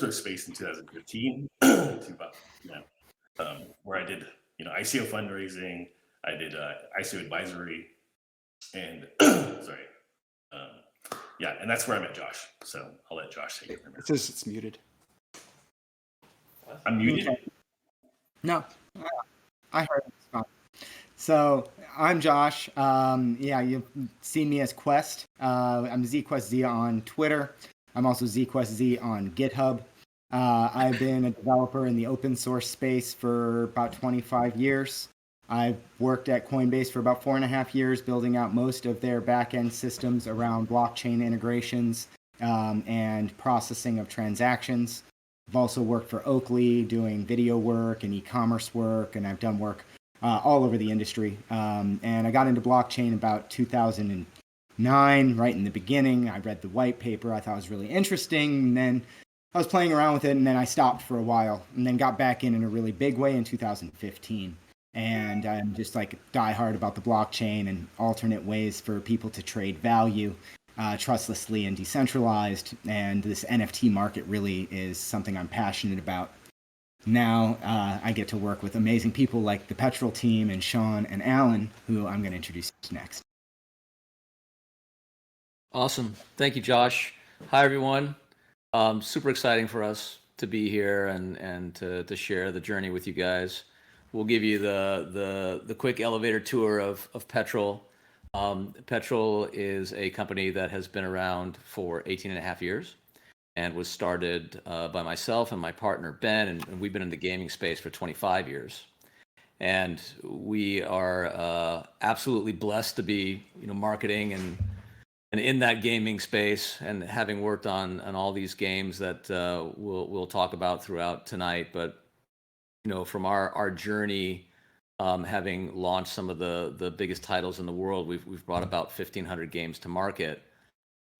Space in 2015 to about, where I did, ICO fundraising, I did ICO advisory, and sorry, yeah, and that's where I met Josh. So I'll let Josh take it from here. It says it's muted. I'm muted. Okay. No, I heard it. So I'm Josh. Yeah, you've seen me as Quest. I'm ZQuestZ on Twitter. I'm also ZQuestZ on GitHub. I've been a developer in the open source space for about 25 years. I've worked at Coinbase for about 4.5 years, building out most of their back-end systems around blockchain integrations and processing of transactions. I've also worked for Oakley doing video work and e-commerce work, and I've done work all over the industry. And I got into blockchain about 2009, right in the beginning. I read the white paper. I thought it was really interesting. And then I was playing around with it, and then I stopped for a while, and then got back in a really big way in 2015. And I'm just like diehard about the blockchain and alternate ways for people to trade value trustlessly and decentralized. And this NFT market really is something I'm passionate about. Now I get to work with amazing people like the Petrol team and Sean and Alan, who I'm going to introduce next. Awesome. Thank you, Josh. Hi, everyone. Super exciting for us to be here and to share the journey with you guys. We'll give you the quick elevator tour of Petrol. Petrol is a company that has been around for 18.5 years and was started by myself and my partner, Ben, and we've been in the gaming space for 25 years. And we are absolutely blessed to be, marketing and in that gaming space, and having worked on all these games that we'll talk about throughout tonight. But from our journey, having launched some of the biggest titles in the world, we've brought about 1,500 games to market.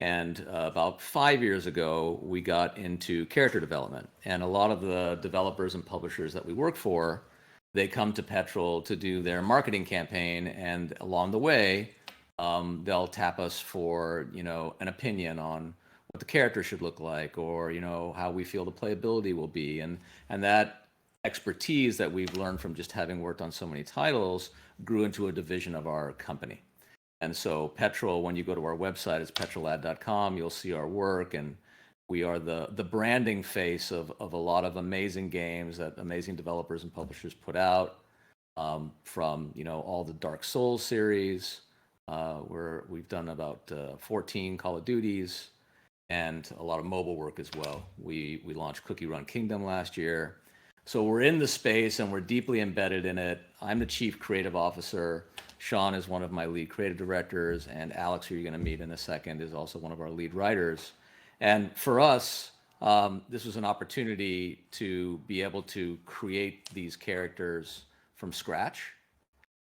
And about 5 years ago, we got into character development. And a lot of the developers and publishers that we work for, they come to Petrol to do their marketing campaign, and along the way, they'll tap us for, an opinion on what the character should look like, or, how we feel the playability will be. And that expertise that we've learned from just having worked on so many titles grew into a division of our company. And so Petrol, when you go to our website, it's petrolad.com, you'll see our work, and we are the branding face of a lot of amazing games that amazing developers and publishers put out, from, all the Dark Souls series. We've done about 14 Call of Duties, and a lot of mobile work as well. We launched Cookie Run Kingdom last year. So we're in the space and we're deeply embedded in it. I'm the chief creative officer. Sean is one of my lead creative directors, and Alex, who you're going to meet in a second, is also one of our lead writers. And for us, this was an opportunity to be able to create these characters from scratch,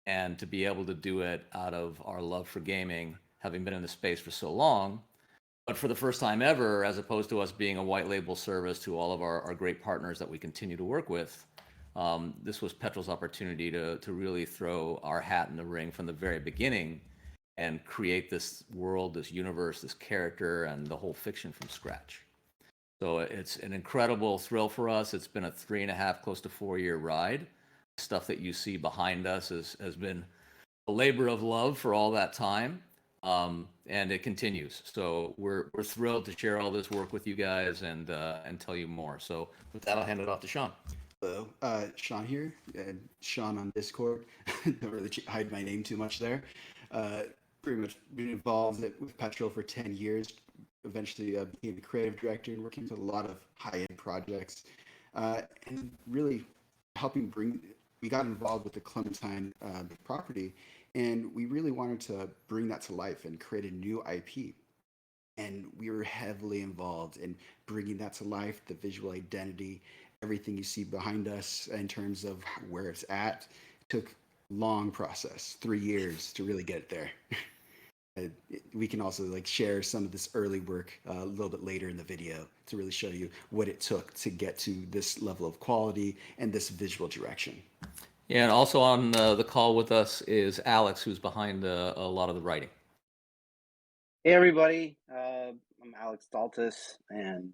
and to be able to do it out of our love for gaming, having been in the space for so long. But for the first time ever, as opposed to us being a white label service to all of our great partners that we continue to work with, this was Petrol's opportunity to really throw our hat in the ring from the very beginning and create this world, this universe, this character, and the whole fiction from scratch. So it's an incredible thrill for us. It's been a 3.5, close to 4-year ride. Stuff that you see behind us has been a labor of love for all that time. And it continues. So we're thrilled to share all this work with you guys and tell you more. So with that, I'll hand it off to Sean. Hello, Sean here. Sean on Discord. Don't really hide my name too much there. Pretty much been involved with Petrol for 10 years. Eventually became the creative director and working with a lot of high-end projects, and really helping bring. We got involved with the Clementine property, and we really wanted to bring that to life and create a new IP. And we were heavily involved in bringing that to life, the visual identity, everything you see behind us in terms of where it's at. It took a long process, 3 years to really get it there. We can also share some of this early work a little bit later in the video to really show you what it took to get to this level of quality and this visual direction. Yeah, and also on the call with us is Alex, who's behind a lot of the writing. Hey everybody, I'm Alex Daltos, and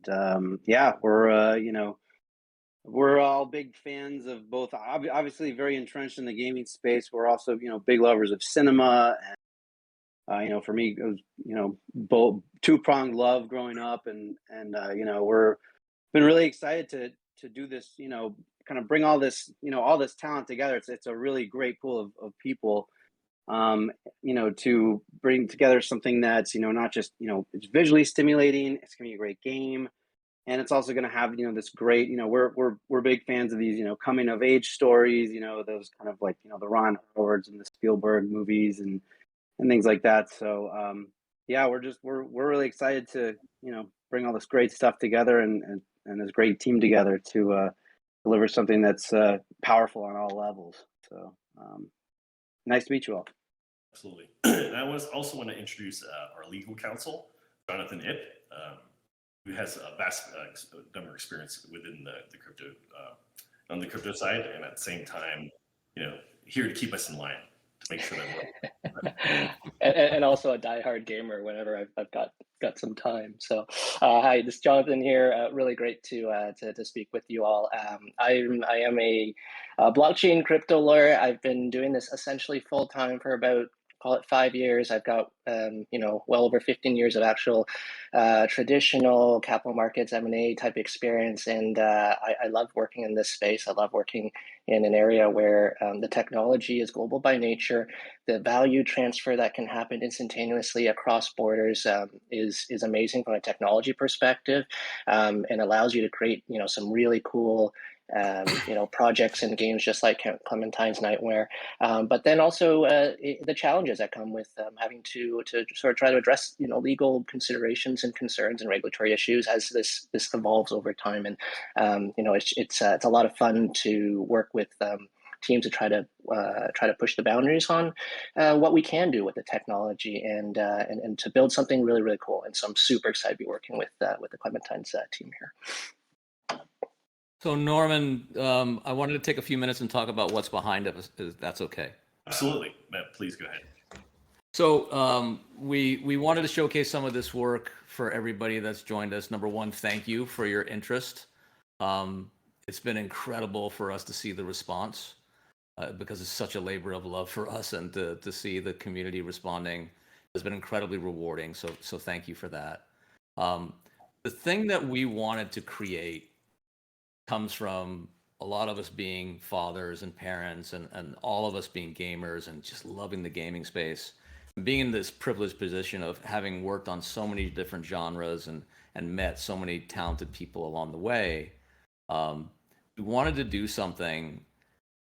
we're all big fans of both. Obviously, very entrenched in the gaming space. We're also big lovers of cinema, and for me, it was both two-pronged love growing up, and we're been really excited to do this. Kind of bring all this all this talent together. It's a really great pool of people. To bring together something that's, not just, it's visually stimulating, it's gonna be a great game. And it's also gonna have, this great, we're big fans of these, coming of age stories, those kind of the Ron Howards and the Spielberg movies and things like that. So, we're really excited to, bring all this great stuff together and this great team together to, deliver something that's, powerful on all levels. So, nice to meet you all. Absolutely. And I also want to introduce our legal counsel, Jonathan Ip, who has a vast number of experience within the crypto, on the crypto side, and at the same time, here to keep us in line to make sure that we're and also a diehard gamer whenever I've got some time. So, hi, this is Jonathan here. Really great to speak with you all. I am a blockchain crypto lawyer. I've been doing this essentially full time for about, call it 5 years. I've got well over 15 years of actual traditional capital markets M&A type experience, and I love working in this space. I love working in an area where the technology is global by nature. The value transfer that can happen instantaneously across borders is amazing from a technology perspective, and allows you to create some really cool projects and games just like Clementine's Nightmare, but then also the challenges that come with having to sort of try to address legal considerations and concerns and regulatory issues as this evolves over time. And it's a lot of fun to work with teams to try to push the boundaries on what we can do with the technology and to build something really, really cool. And so I'm super excited to be working with the Clementine's team here. So Norman, I wanted to take a few minutes and talk about what's behind us, if that's okay. absolutely. Matt, please go ahead. So we wanted to showcase some of this work for everybody that's joined us. Number one, thank you for your interest. It's been incredible for us to see the response because it's such a labor of love for us, and to see the community responding has been incredibly rewarding. So thank you for that. The thing that we wanted to create comes from a lot of us being fathers and parents, and all of us being gamers and just loving the gaming space. Being in this privileged position of having worked on so many different genres and met so many talented people along the way, we wanted to do something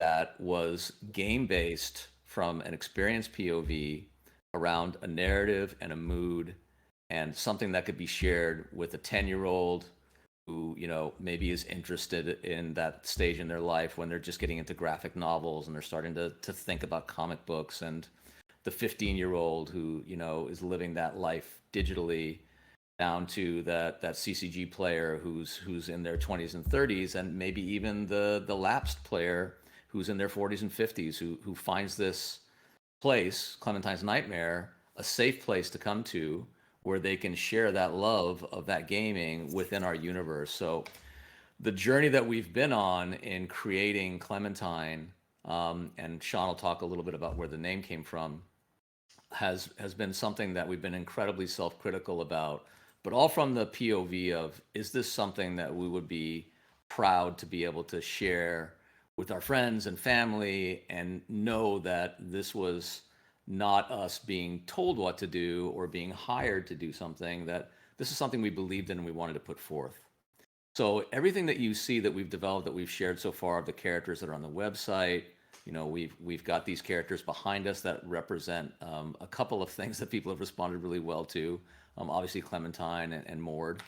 that was game based from an experienced POV around a narrative and a mood, and something that could be shared with a 10-year-old who, maybe is interested in that stage in their life when they're just getting into graphic novels and they're starting to think about comic books, and the 15-year-old who, is living that life digitally, down to that CCG player who's in their 20s and 30s, and maybe even the lapsed player who's in their 40s and 50s, who finds this place, Clementine's Nightmare, a safe place to come to where they can share that love of that gaming within our universe. So the journey that we've been on in creating Clementine, and Sean will talk a little bit about where the name came from, has been something that we've been incredibly self-critical about, but all from the POV of, is this something that we would be proud to be able to share with our friends and family, and know that this was not us being told what to do or being hired to do something, that this is something we believed in and we wanted to put forth. So everything that you see that we've developed, that we've shared so far, of the characters that are on the website, we've got these characters behind us that represent a couple of things that people have responded really well to. Obviously Clementine and Mord.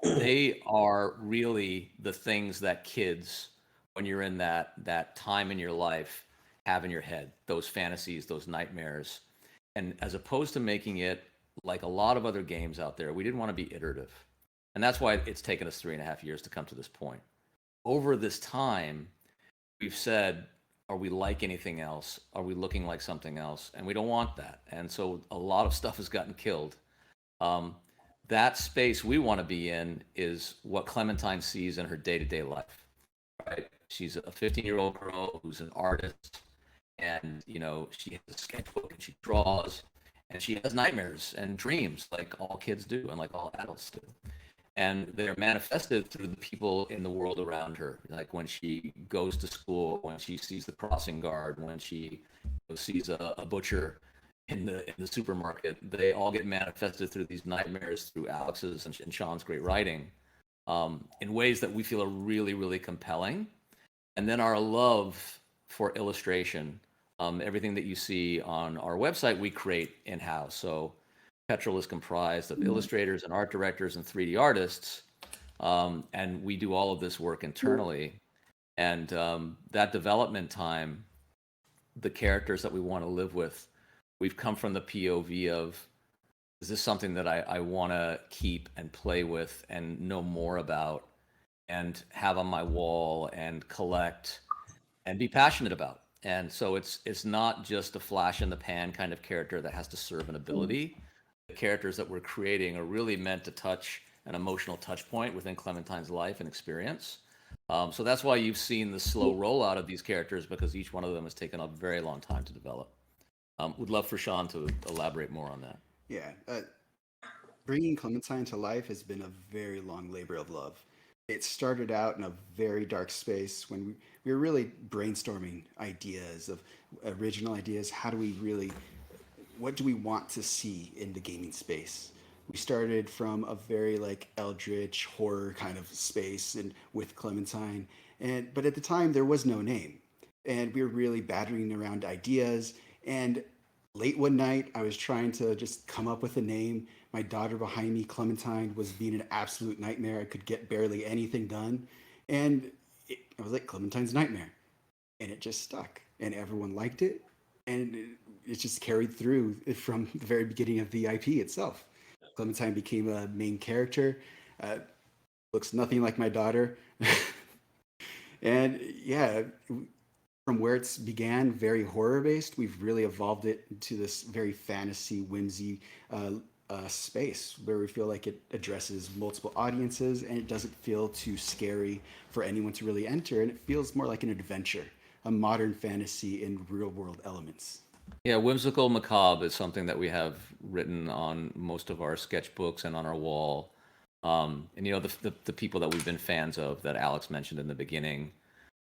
They are really the things that kids, when you're in that time in your life, have in your head, those fantasies, those nightmares. And as opposed to making it like a lot of other games out there, we didn't want to be iterative. And that's why it's taken us 3.5 years to come to this point. Over this time, we've said, are we like anything else? Are we looking like something else? And we don't want that. And so a lot of stuff has gotten killed. That space we want to be in is what Clementine sees in her day-to-day life, right? She's a 15-year-old girl who's an artist, and she has a sketchbook and she draws, and she has nightmares and dreams like all kids do and like all adults do. And they're manifested through the people in the world around her, like when she goes to school, when she sees the crossing guard, when she sees a butcher in the supermarket. They all get manifested through these nightmares, through Alex's and Sean's great writing, in ways that we feel are really, really compelling. And then our love for illustration, everything that you see on our website, we create in-house. So Petrol is comprised of illustrators and art directors and 3D artists, and we do all of this work internally. And that development time, the characters that we want to live with, we've come from the POV of, is this something that I want to keep and play with and know more about and have on my wall and collect and be passionate about? And so it's not just a flash in the pan kind of character that has to serve an ability. The characters that we're creating are really meant to touch an emotional touch point within Clementine's life and experience. So that's why you've seen the slow rollout of these characters, because each one of them has taken a very long time to develop. Would love for Sean to elaborate more on that. Yeah, bringing Clementine to life has been a very long labor of love. It started out in a very dark space when we were really brainstorming ideas of original ideas. How do we really, what do we want to see in the gaming space? We started from a very like eldritch horror kind of space and with Clementine, but at the time there was no name, and we were really battering around ideas. And late one night, I was trying to just come up with a name. My daughter behind me, Clementine, was being an absolute nightmare. I could get barely anything done, and I was like, Clementine's Nightmare, and it just stuck, and everyone liked it, and it just carried through from the very beginning of the IP itself. Clementine became a main character. Looks nothing like my daughter, and yeah, from where it's began, very horror based, we've really evolved it into this very fantasy, whimsy space where we feel like it addresses multiple audiences and it doesn't feel too scary for anyone to really enter. And it feels more like an adventure, a modern fantasy in real world elements. Yeah, whimsical macabre is something that we have written on most of our sketchbooks and on our wall. And you know, the people that we've been fans of that Alex mentioned in the beginning,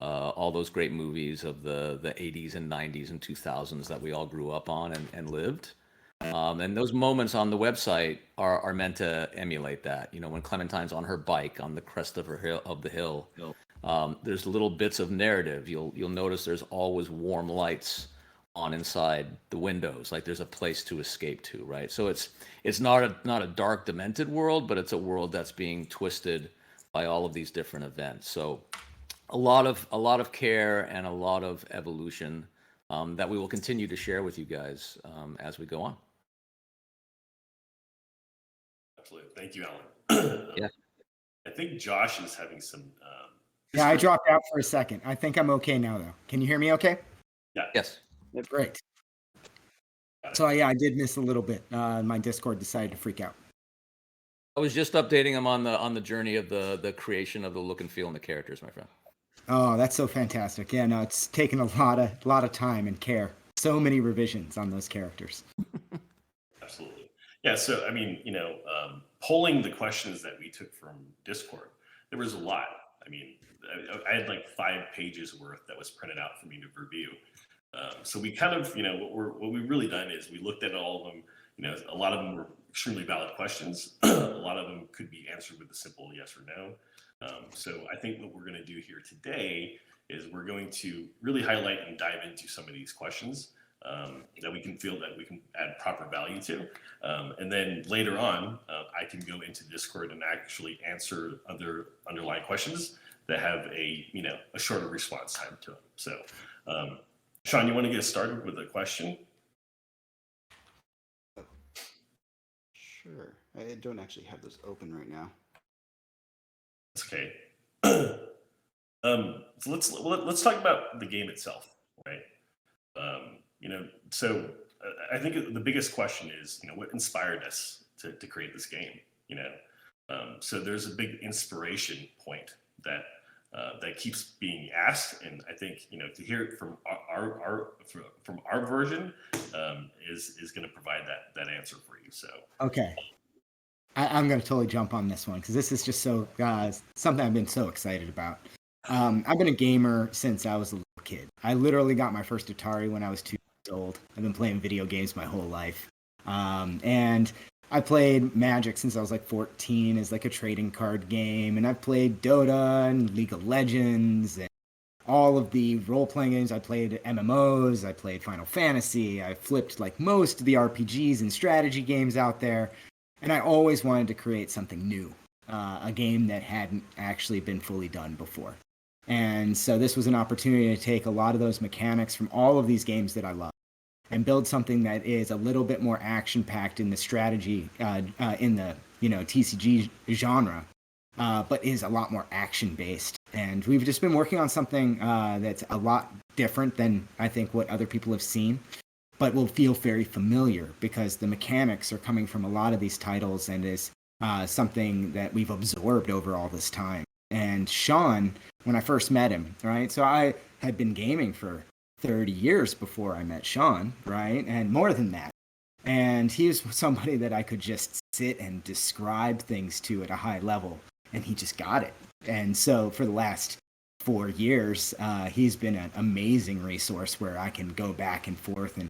all those great movies of the 80s and 90s and 2000s that we all grew up on and lived. And those moments on the website are meant to emulate that. You know, when Clementine's on her bike on the crest of the hill, there's little bits of narrative. You'll notice there's always warm lights on inside the windows, like there's a place to escape to, right? So it's not a dark, demented world, but it's a world that's being twisted by all of these different events. So a lot of care and a lot of evolution that we will continue to share with you guys as we go on. Absolutely. Thank you, Alan. Yeah. I think Josh is having some. Yeah, I dropped out for a second. I think I'm okay now, though. Can you hear me okay? Yeah. Yes. Great. So, yeah, I did miss a little bit. My Discord decided to freak out. I was just updating him on the journey of the creation of the look and feel and the characters, my friend. Oh, that's so fantastic. Yeah, no, it's taken a lot of time and care. So many revisions on those characters. Absolutely. Yeah. So, I mean, you know, polling the questions that we took from Discord, there was a lot. I mean, I had like 5 pages worth that was printed out for me to review. So we kind of, you know, what we've really done is we looked at all of them. You know, a lot of them were extremely valid questions. A lot of them could be answered with a simple yes or no. So I think what we're going to do here today is we're going to really highlight and dive into some of these questions that we can feel that we can add proper value to. And then later on, I can go into Discord and actually answer other underlying questions that have a shorter response time to them. So, Sean, you want to get started with a question? Sure. I don't actually have those open right now. That's okay. So let's talk about the game itself, right? You know, so I think the biggest question is, you know, what inspired us to create this game? You know, so there's a big inspiration point that keeps being asked, and I think, you know, to hear it from our version is going to provide that answer for you. So Okay. I'm going to totally jump on this one because this is just so something I've been so excited about. I've been a gamer since I was a little kid. I literally got my first Atari when I was 2 years old. I've been playing video games my whole life. And I played Magic since I was like 14 as like a trading card game. And I've played Dota and League of Legends and all of the role-playing games. I played MMOs. I played Final Fantasy. I flipped like most of the RPGs and strategy games out there. And I always wanted to create something new, a game that hadn't actually been fully done before. And so this was an opportunity to take a lot of those mechanics from all of these games that I love and build something that is a little bit more action-packed in the strategy, in the TCG genre, but is a lot more action-based. And we've just been working on something that's a lot different than I think what other people have seen, but will feel very familiar because the mechanics are coming from a lot of these titles and is something that we've absorbed over all this time. And Sean, when I first met him, right? So I had been gaming for 30 years before I met Sean, right? And more than that. And he was somebody that I could just sit and describe things to at a high level, and he just got it. And so for the last 4 years, he's been an amazing resource where I can go back and forth, and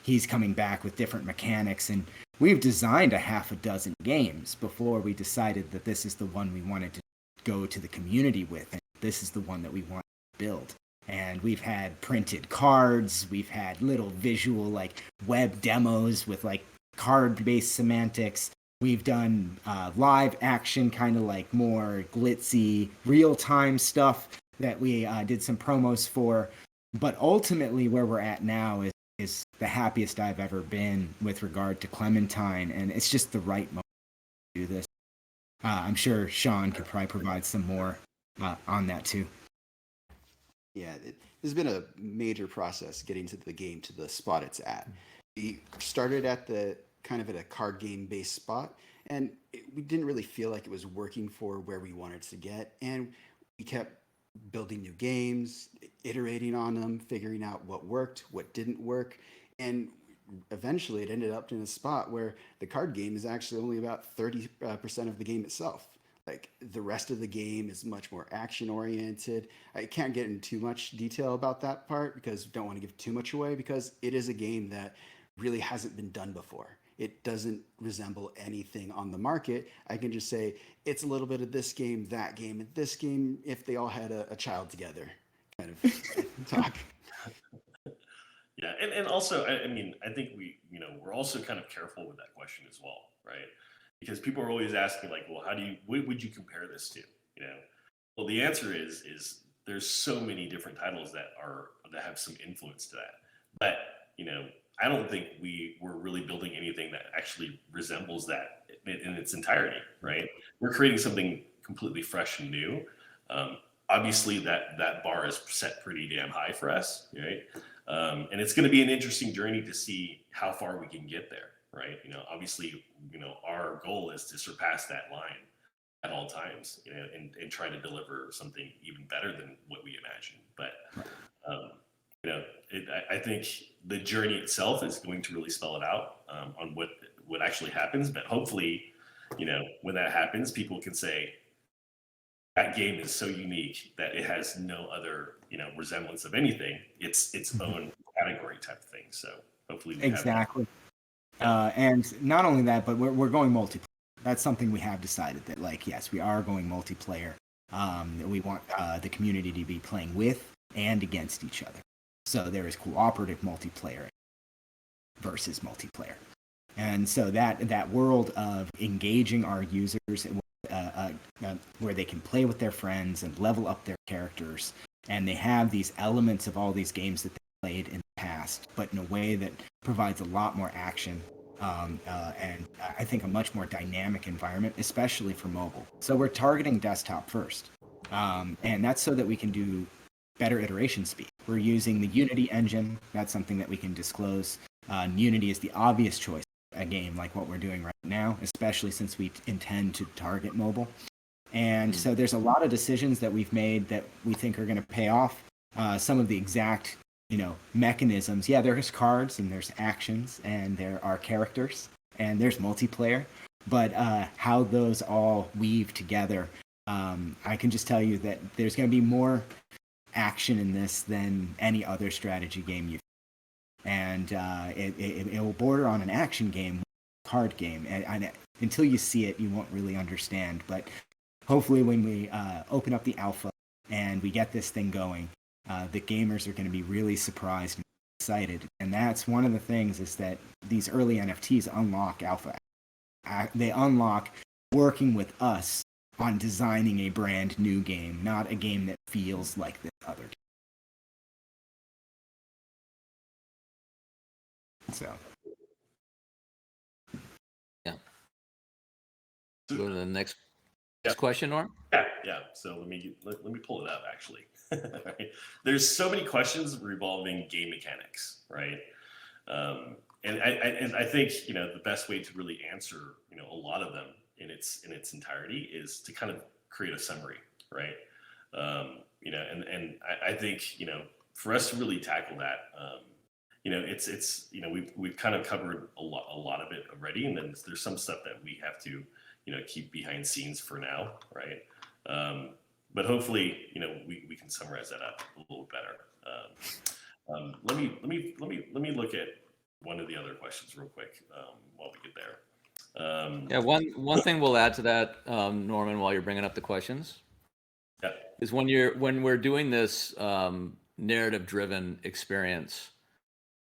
he's coming back with different mechanics. And we've designed a half a dozen games before we decided that this is the one we wanted to go to the community with, and this is the one that we want to build. And we've had printed cards, we've had little visual like web demos with like card-based semantics. We've done live action, kind of like more glitzy, real-time stuff that we did some promos for. But ultimately, where we're at now is the happiest I've ever been with regard to Clementine, and it's just the right moment to do this. I'm sure Sean could probably provide some more on that too. Yeah, there's been a major process getting to the game to the spot it's at. We started at the kind of at a card game based spot, and we didn't really feel like it was working for where we wanted to get. And we kept building new games, iterating on them, figuring out what worked, what didn't work, and eventually it ended up in a spot where the card game is actually only about 30% of the game itself. Like the rest of the game is much more action oriented. I can't get into too much detail about that part because I don't want to give too much away, because it is a game that really hasn't been done before. It doesn't resemble anything on the market. I can just say it's a little bit of this game, that game, and this game if they all had a child together kind of talk. Yeah, and also, I mean, I think we're also kind of careful with that question as well, right? Because people are always asking, like, well, what would you compare this to? You know, well, the answer is there's so many different titles that have some influence to that, but I don't think we're really building anything that actually resembles that in its entirety, right? We're creating something completely fresh and new. Obviously, that bar is set pretty damn high for us, right? And it's going to be an interesting journey to see how far we can get there, right? Obviously, our goal is to surpass that line at all times, and try to deliver something even better than what we imagined. But I think the journey itself is going to really spell it out on what actually happens. But hopefully, when that happens, people can say that game is so unique that it has no other resemblance of anything. It's its own category type of thing. So hopefully, exactly. And not only that, but we're going multiplayer. That's something we have decided that, like, yes, we are going multiplayer. We want the community to be playing with and against each other. So there is cooperative multiplayer versus multiplayer. And so that world of engaging our users where they can play with their friends and level up their characters, and they have these elements of all these games that they played in the past, but in a way that provides a lot more action, and I think a much more dynamic environment, especially for mobile. So we're targeting desktop first, and that's so that we can do better iteration speed. We're using the Unity engine. That's something that we can disclose. Unity is the obvious choice for a game like what we're doing right now, especially since we intend to target mobile. And so there's a lot of decisions that we've made that we think are going to pay off. Some of the exact mechanisms. Yeah, there's cards and there's actions and there are characters and there's multiplayer. But how those all weave together, I can just tell you that there's going to be more action in this than any other strategy game you've. And it will border on an action game, card game. And until you see it, you won't really understand. But hopefully when we open up the alpha and we get this thing going, the gamers are going to be really surprised and excited. And that's one of the things, is that these early NFTs unlock alpha. They unlock working with us on designing a brand new game, not a game that feels like this other game. So. Yeah. Go to the next question, Norm. Yeah. So let me pull it up. Actually, right? There's so many questions revolving game mechanics, right? And I think the best way to really answer a lot of them in its entirety is to kind of create a summary, right? And I think for us to really tackle that, we've kind of covered a lot of it already, and then there's some stuff that we have to keep behind scenes for now, right? But hopefully we can summarize that up a little better. Let me look at one of the other questions real quick while we get there. One thing we'll add to that, Norman, while you're bringing up the questions, is when we're doing this narrative-driven experience,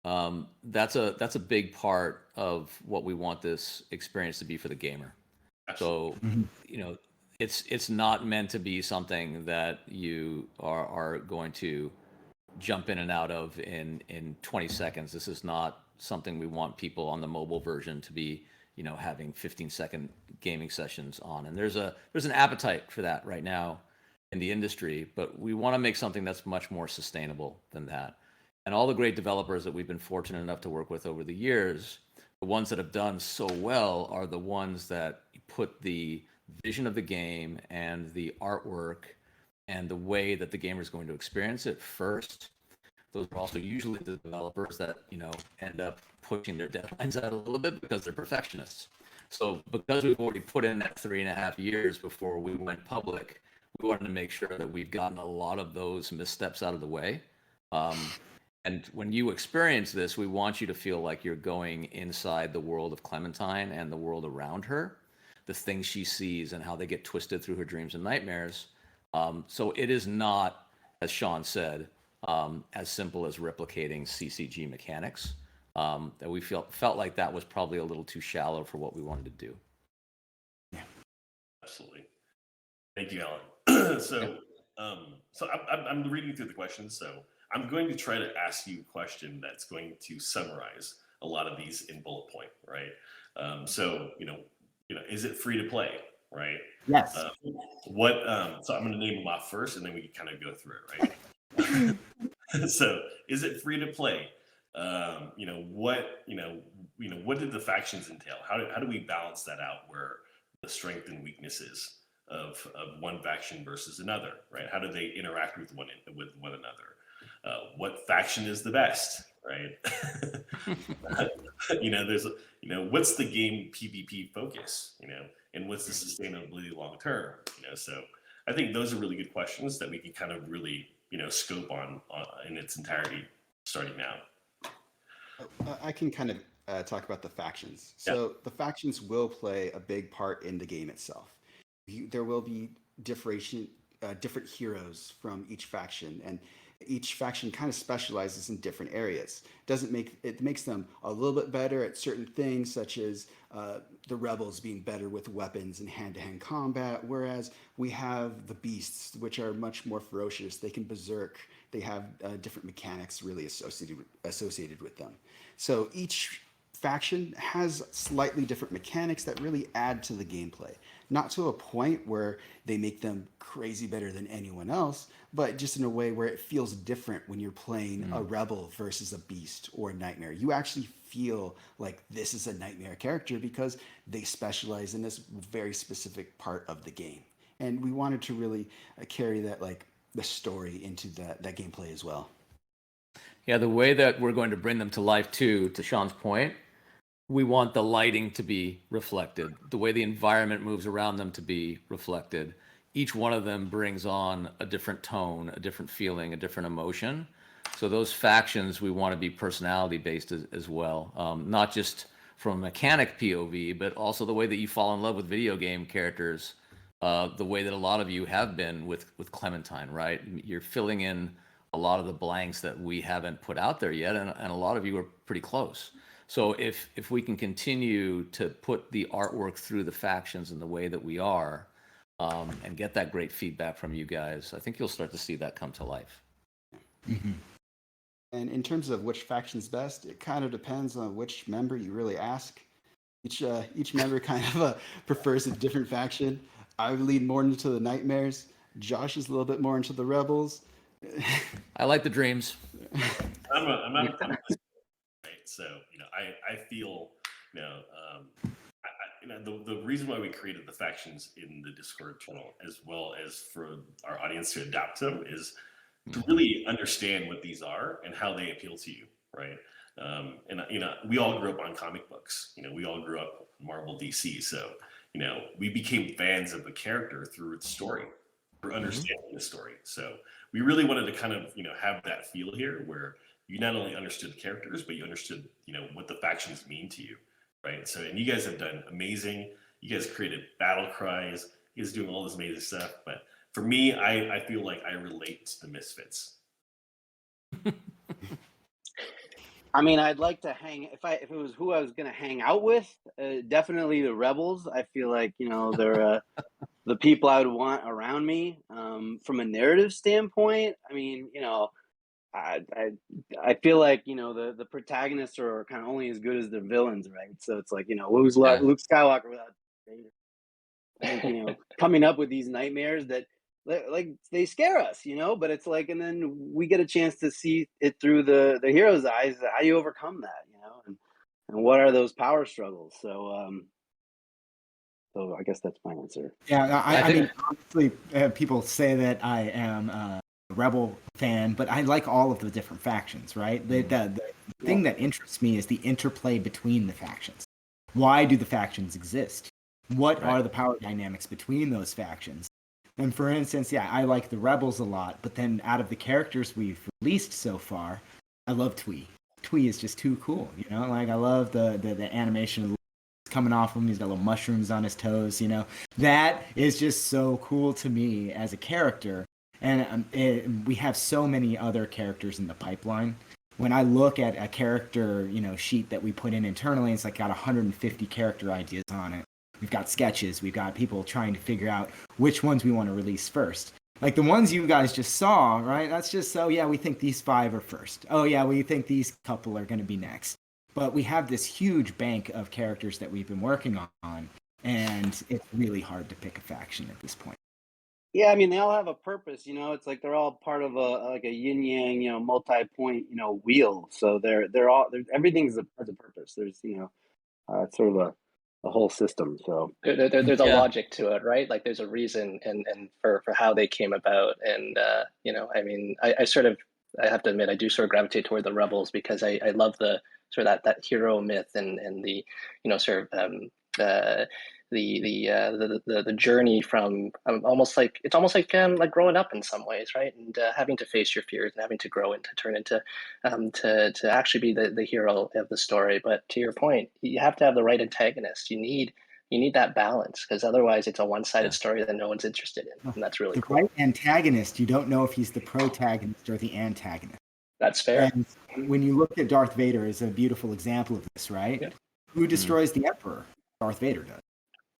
that's a big part of what we want this experience to be for the gamer. So it's not meant to be something that you are going to jump in and out of in 20 seconds. This is not something we want people on the mobile version to be having 15-second gaming sessions on. And there's an appetite for that right now in the industry, but we want to make something that's much more sustainable than that. And all the great developers that we've been fortunate enough to work with over the years, the ones that have done so well are the ones that put the vision of the game and the artwork and the way that the gamer is going to experience it first. Those are also usually the developers that, end up pushing their deadlines out a little bit because they're perfectionists. So because we've already put in that 3.5 years before we went public, we wanted to make sure that we've gotten a lot of those missteps out of the way. And when you experience this, we want you to feel like you're going inside the world of Clementine and the world around her, the things she sees and how they get twisted through her dreams and nightmares. So it is not, as Sean said, as simple as replicating CCG mechanics. That we felt like that was probably a little too shallow for what we wanted to do. Yeah, absolutely. Thank you, Alan. So I'm reading through the questions. So I'm going to try to ask you a question that's going to summarize a lot of these in bullet point, right? So is it free to play, right? Yes. So I'm going to name them off first, and then we can kind of go through it, right? So, is it free to play? What did the factions entail? How do we balance that out? Where the strength and weaknesses of one faction versus another, right? How do they interact with one another? What faction is the best, right? There's what's the game PvP focus, and what's the sustainability long term, So I think those are really good questions that we can kind of really scope on in its entirety starting now. I can kind of talk about the factions. So the factions will play a big part in the game itself. There will be different heroes from each faction, and each faction kind of specializes in different areas. It makes them a little bit better at certain things, such as the rebels being better with weapons and hand-to-hand combat, whereas we have the beasts, which are much more ferocious. They can berserk. They have different mechanics really associated with them. So each faction has slightly different mechanics that really add to the gameplay. Not to a point where they make them crazy better than anyone else, but just in a way where it feels different when you're playing a rebel versus a beast or a nightmare. You actually feel like this is a nightmare character because they specialize in this very specific part of the game. And we wanted to really carry that, like, the story into that gameplay as well. Yeah, the way that we're going to bring them to life too, to Sean's point, we want the lighting to be reflected, the way the environment moves around them to be reflected. Each one of them brings on a different tone, a different feeling, a different emotion. So those factions, we want to be personality based as well, not just from a mechanic POV, but also the way that you fall in love with video game characters, the way that a lot of you have been with Clementine, right? You're filling in a lot of the blanks that we haven't put out there yet, and a lot of you are pretty close. So if we can continue to put the artwork through the factions in the way that we are, and get that great feedback from you guys, I think you'll start to see that come to life. Mm-hmm. And in terms of which faction's best, it kind of depends on which member you really ask. Each member kind of prefers a different faction. I lean more into the nightmares. Josh is a little bit more into the rebels. I like the dreams. I'm right. So I feel the reason why we created the factions in the Discord channel, as well as for our audience to adapt to them, is to really understand what these are and how they appeal to you, right? And we all grew up on comic books. We all grew up Marvel, DC. So we became fans of the character through its story, through understanding the story. So we really wanted to kind of have that feel here, where you not only understood the characters, but you understood what the factions mean to you, right? So, and you guys have done amazing. You guys created battle cries. You guys doing all this amazing stuff. But for me, I feel like I relate to the Misfits. I mean, I'd like to hang if it was who I was going to hang out with. Definitely the rebels. I feel like they're the people I would want around me. From a narrative standpoint, I mean, I feel like the protagonists are kind of only as good as the villains, right? So it's like who's Luke Skywalker without Vader? I think coming up with these nightmares that like they scare us, but it's like, and then we get a chance to see it through the hero's eyes. How do you overcome that, and what are those power struggles? So I guess that's my answer. Yeah, I I think- mean, honestly, people say that I am a Rebel fan, but I like all of the different factions, right? The thing that interests me is the interplay between the factions. Why do the factions exist? What are the power dynamics between those factions? And for instance, yeah, I like the Rebels a lot, but then out of the characters we've released so far, I love Twee. Twee is just too cool, Like I love the animation of coming off him. He's got little mushrooms on his toes, That is just so cool to me as a character. And we have so many other characters in the pipeline. When I look at a character, sheet that we put in internally, it's like got 150 character ideas on it. We've got sketches. We've got people trying to figure out which ones we want to release first. Like the ones you guys just saw, right? That's just, oh yeah, we think these 5 are first. Oh yeah, we think these couple are going to be next. But we have this huge bank of characters that we've been working on, and it's really hard to pick a faction at this point. Yeah, I mean, they all have a purpose, it's like they're all part of a yin yang, multi-point, wheel. So everything has a purpose. There's, it's sort of a whole system. So there's a logic to it, right? Like there's a reason and for how they came about. And I mean, I have to admit, I do sort of gravitate toward the Rebels because I love the sort of that hero myth and the sort of the journey from almost like like growing up in some ways, right? And having to face your fears and having to grow and to turn into to actually be the hero of the story. But to your point, you have to have the right antagonist. You need that balance because otherwise it's a one-sided story that no one's interested in, and that's really cool. The right antagonist, you don't know if he's the protagonist or the antagonist. That's fair. And when you look at Darth Vader is a beautiful example of this, right? Yeah. Who destroys the Emperor? Darth Vader does.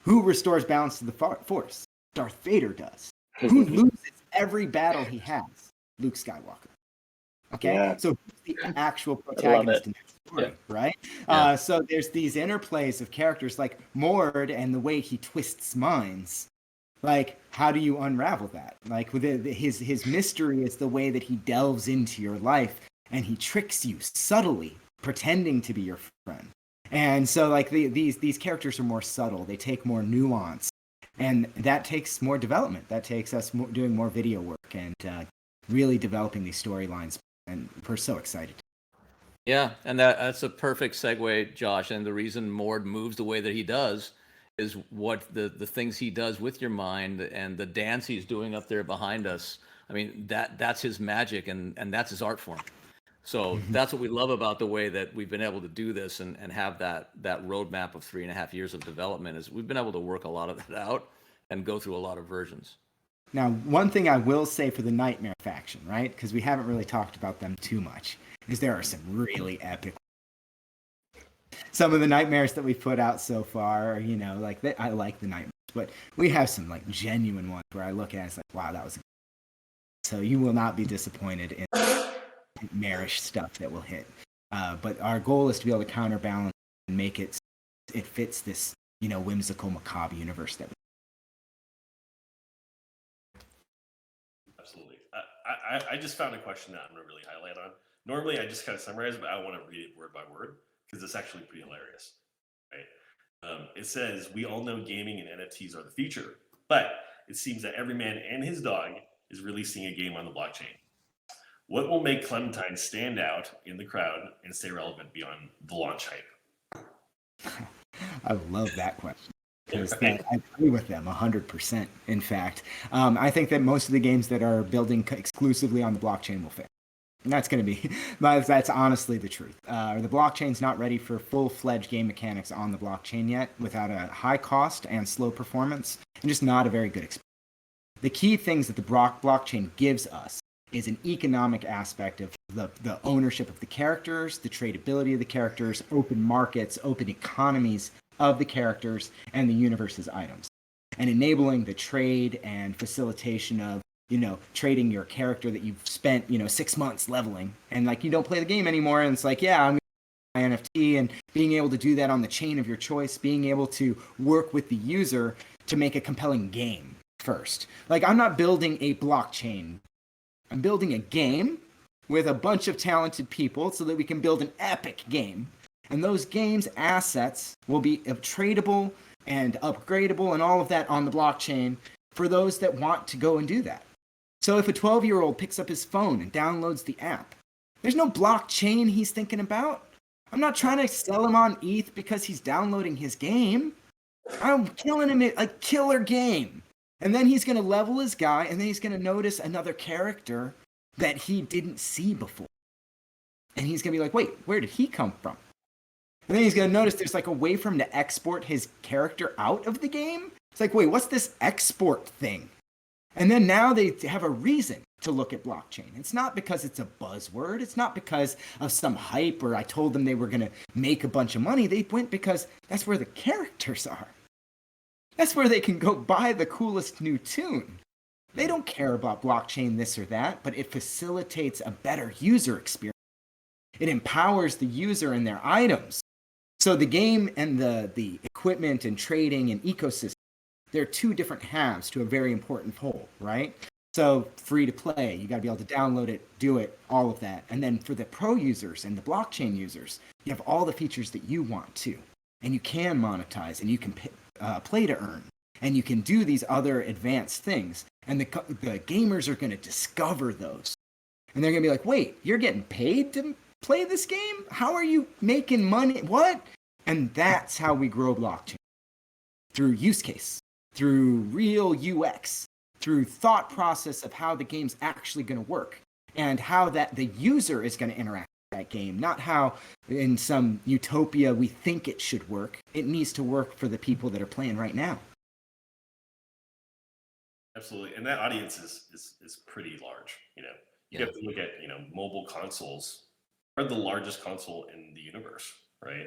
Who restores balance to the Force? Darth Vader does. Who loses every battle he has? Luke Skywalker. Okay, Yeah. so who's the actual protagonist in that story, right? Yeah. So there's these interplays of characters like Mord and the way he twists minds. Like, how do you unravel that? Like, with his mystery is the way that he delves into your life and he tricks you subtly, pretending to be your friend. And so, like, these characters are more subtle. They take more nuance, and that takes more development. That takes us doing more video work and really developing these storylines. And we're so excited. Yeah, and that's a perfect segue, Josh. And the reason Mord moves the way that he does is what the things he does with your mind and the dance he's doing up there behind us. I mean, that's his magic and that's his art form. So that's what we love about the way that we've been able to do this and have that roadmap of 3.5 years of development is we've been able to work a lot of that out and go through a lot of versions. Now, one thing I will say for the Nightmare faction, right? Because we haven't really talked about them too much, is there are some really epic. Some of the nightmares that we've put out so far, like I like the nightmares, but we have some like genuine ones where I look at it, it's like, wow, that was. So you will not be disappointed in nightmarish stuff that will hit. But our goal is to be able to counterbalance and make it fits this, whimsical macabre universe that. Absolutely. I just found a question that I'm going to really highlight on. Normally, I just kind of summarize it, but I want to read it word by word because it's actually pretty hilarious. Right? It says, we all know gaming and NFTs are the future, but it seems that every man and his dog is releasing a game on the blockchain. What will make Clementine stand out in the crowd and stay relevant beyond the launch hype? I love that question. Because I agree with them 100%. In fact, I think that most of the games that are building exclusively on the blockchain will fail. And that's going to be, that's honestly the truth. The blockchain's not ready for full-fledged game mechanics on the blockchain yet, without a high cost and slow performance, and just not a very good experience. The key things that the blockchain gives us is an economic aspect of the ownership of the characters, the tradability of the characters, open markets, open economies of the characters and the universe's items, and enabling the trade and facilitation of trading your character that you've spent 6 months leveling, and like you don't play the game anymore, and it's like, yeah, I'm gonna buy NFT, and being able to do that on the chain of your choice, being able to work with the user to make a compelling game first. Like, I'm not building a blockchain. I'm building a game with a bunch of talented people so that we can build an epic game. And those games' assets will be tradable and upgradable and all of that on the blockchain for those that want to go and do that. So if a 12-year-old picks up his phone and downloads the app, there's no blockchain he's thinking about. I'm not trying to sell him on ETH because he's downloading his game. I'm killing him a killer game. And then he's going to level his guy, and then he's going to notice another character that he didn't see before. And he's going to be like, wait, where did he come from? And then he's going to notice there's like a way for him to export his character out of the game. It's like, wait, what's this export thing? And then now they have a reason to look at blockchain. It's not because it's a buzzword. It's not because of some hype or I told them they were going to make a bunch of money. They went because that's where the characters are. That's where they can go buy the coolest new tune. They don't care about blockchain this or that, but it facilitates a better user experience. It empowers the user and their items. So the game and the equipment and trading and ecosystem, they're two different halves to a very important whole, right? So free to play, you got to be able to download it, do it, all of that. And then for the pro users and the blockchain users, you have all the features that you want to. And you can monetize and you can play to earn. And you can do these other advanced things. And the gamers are going to discover those. And they're going to be like, wait, you're getting paid to play this game? How are you making money? What? And that's how we grow blockchain. Through use case, through real UX, through thought process of how the game's actually going to work and how that the user is going to interact with that game, not how in some utopia we think it should work. It needs to work for the people that are playing right now. Absolutely, and that audience is pretty large. You have to look at mobile consoles are the largest console in the universe, right?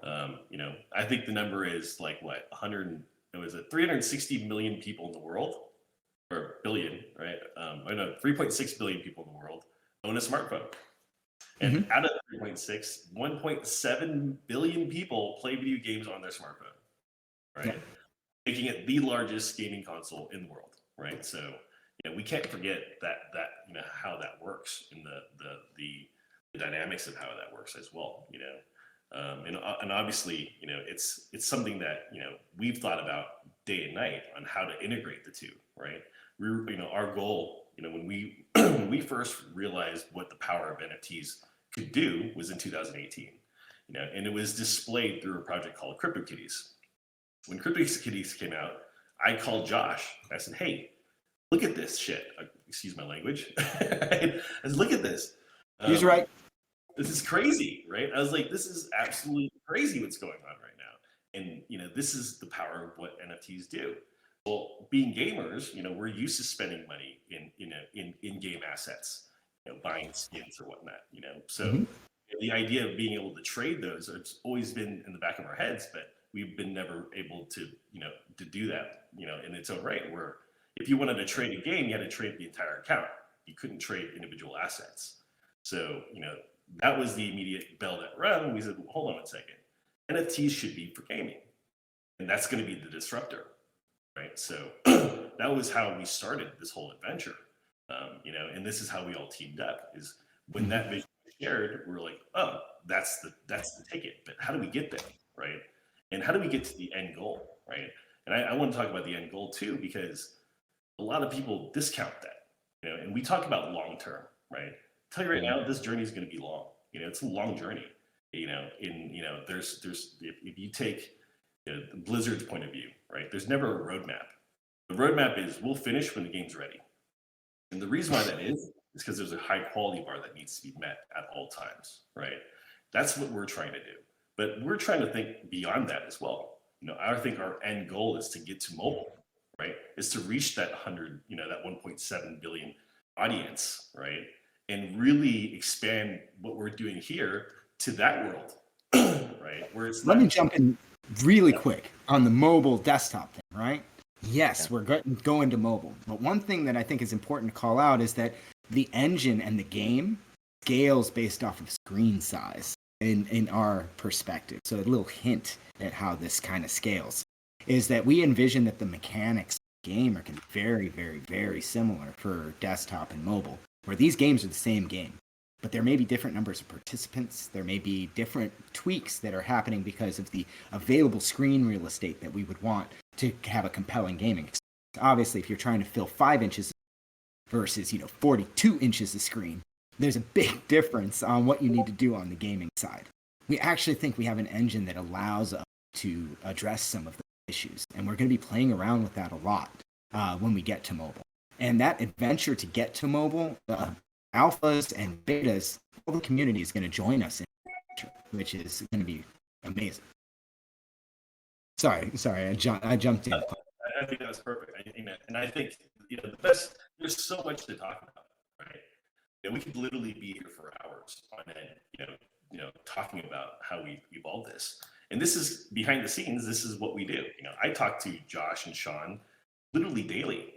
I think the number is like what 360 million people in the world, or billion, right? I know 3.6 billion people in the world own a smartphone, and out of 3.6, 1.7 billion people play video games on their smartphone, right? Yeah. Making it the largest gaming console in the world, right? So we can't forget that how that works in the dynamics of how that works as well, and obviously it's something that we've thought about day and night on how to integrate the two, right? Our goal when we when we first realized what the power of NFTs could do was in 2018, and it was displayed through a project called CryptoKitties. When CryptoKitties came out, I called Josh. I said, "Hey, look at this shit." Excuse my language. I said, "Look at this." He's right. This is crazy, right? I was like, "This is absolutely crazy what's going on right now." And this is the power of what NFTs do. Well, being gamers, we're used to spending money in game assets, buying skins or whatnot, So the idea of being able to trade those, it's always been in the back of our heads, but we've been never able to, to do that, in its own right. Where if you wanted to trade a game, you had to trade the entire account. You couldn't trade individual assets. So, that was the immediate bell that rang. We said, well, hold on a second. NFTs should be for gaming, and that's going to be the disruptor, right? So that was how we started this whole adventure, and this is how we all teamed up. Is when that vision was shared, we were like, oh, that's the ticket. But how do we get there, right? And how do we get to the end goal, right? And I want to talk about the end goal too, because a lot of people discount that, and we talk about long term, right? I tell you right now, this journey is going to be long. It's a long journey. There's if you take Blizzard's point of view, right? There's never a roadmap. The roadmap is we'll finish when the game's ready, and the reason why that is because there's a high quality bar that needs to be met at all times, right? That's what we're trying to do, but we're trying to think beyond that as well. I think our end goal is to get to mobile, right? Is to reach that 1.7 billion audience, right? And really expand what we're doing here to that world, right? Where it's Let me jump in really quick on the mobile desktop thing, right? Yes, we're going to mobile. But one thing that I think is important to call out is that the engine and the game scales based off of screen size in our perspective. So a little hint at how this kind of scales is that we envision that the mechanics of game are going to be very, very, very similar for desktop and mobile, where these games are the same game. But there may be different numbers of participants. There may be different tweaks that are happening because of the available screen real estate that we would want to have a compelling gaming experience. Obviously, if you're trying to fill 5 inches versus 42 inches of screen, there's a big difference on what you need to do on the gaming side. We actually think we have an engine that allows us to address some of the issues, and we're going to be playing around with that a lot when we get to mobile. And that adventure to get to mobile, alphas and betas, all the community is going to join us in it, which is going to be amazing. Sorry, I jumped in. I think that was perfect. And I think the best. There's so much to talk about, right? We could literally be here for hours on end, talking about how we evolved this. And this is behind the scenes. This is what we do. I talk to Josh and Sean literally daily.